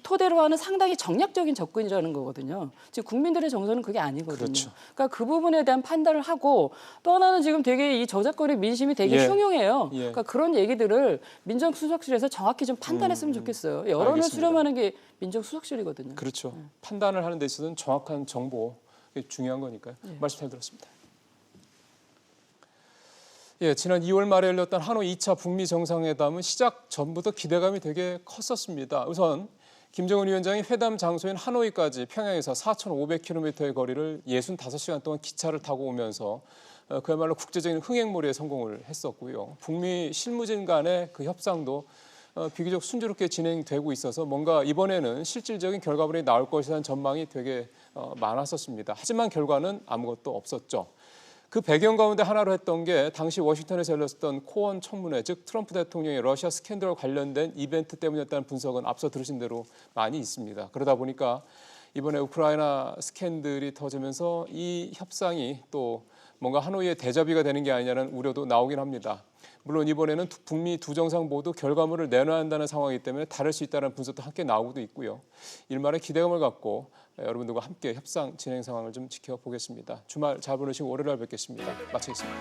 토대로 하는 상당히 정략적인 접근이라는 거거든요. 지금 국민들의 정서는 그게 아니거든요. 그렇죠. 그러니까 그 부분에 대한 판단을 하고 또 하나는 지금 되게 이 저작권의 민심이 되게 예. 흉흉해요. 예. 그러니까 그런 얘기들을 민정수석실에서 정확히 좀 판단했으면 좋겠어요. 여론을 알겠습니다. 수렴하는 게 민정수석실이거든요. 그렇죠. 판단을 하는 데 있어서는 정확한 정보 이게 중요한 거니까요. 말씀 잘 들었습니다. 예, 지난 2월 말에 열렸던 하노이 2차 북미 정상회담은 시작 전부터 기대감이 되게 컸었습니다. 우선 김정은 위원장이 회담 장소인 하노이까지 평양에서 4,500km의 거리를 65시간 동안 기차를 타고 오면서 그야말로 국제적인 흥행몰이에 성공을 했었고요. 북미 실무진 간의 그 협상도 비교적 순조롭게 진행되고 있어서 뭔가 이번에는 실질적인 결과물이 나올 것이라는 전망이 되게 많았었습니다. 하지만 결과는 아무것도 없었죠. 그 배경 가운데 하나로 했던 게 당시 워싱턴에서 열렸던 코원 청문회, 즉 트럼프 대통령의 러시아 스캔들과 관련된 이벤트 때문이었다는 분석은 앞서 들으신 대로 많이 있습니다. 그러다 보니까 이번에 우크라이나 스캔들이 터지면서 이 협상이 또 뭔가 하노이의 데자비가 되는 게 아니냐는 우려도 나오긴 합니다. 물론 이번에는 북미 두 정상 모두 결과물을 내놔야 한다는 상황이기 때문에 다를 수 있다는 분석도 함께 나오고도 있고요. 일말의 기대감을 갖고 여러분들과 함께 협상 진행 상황을 좀 지켜보겠습니다. 주말 잘 보내시고 월요일날 뵙겠습니다. 마치겠습니다.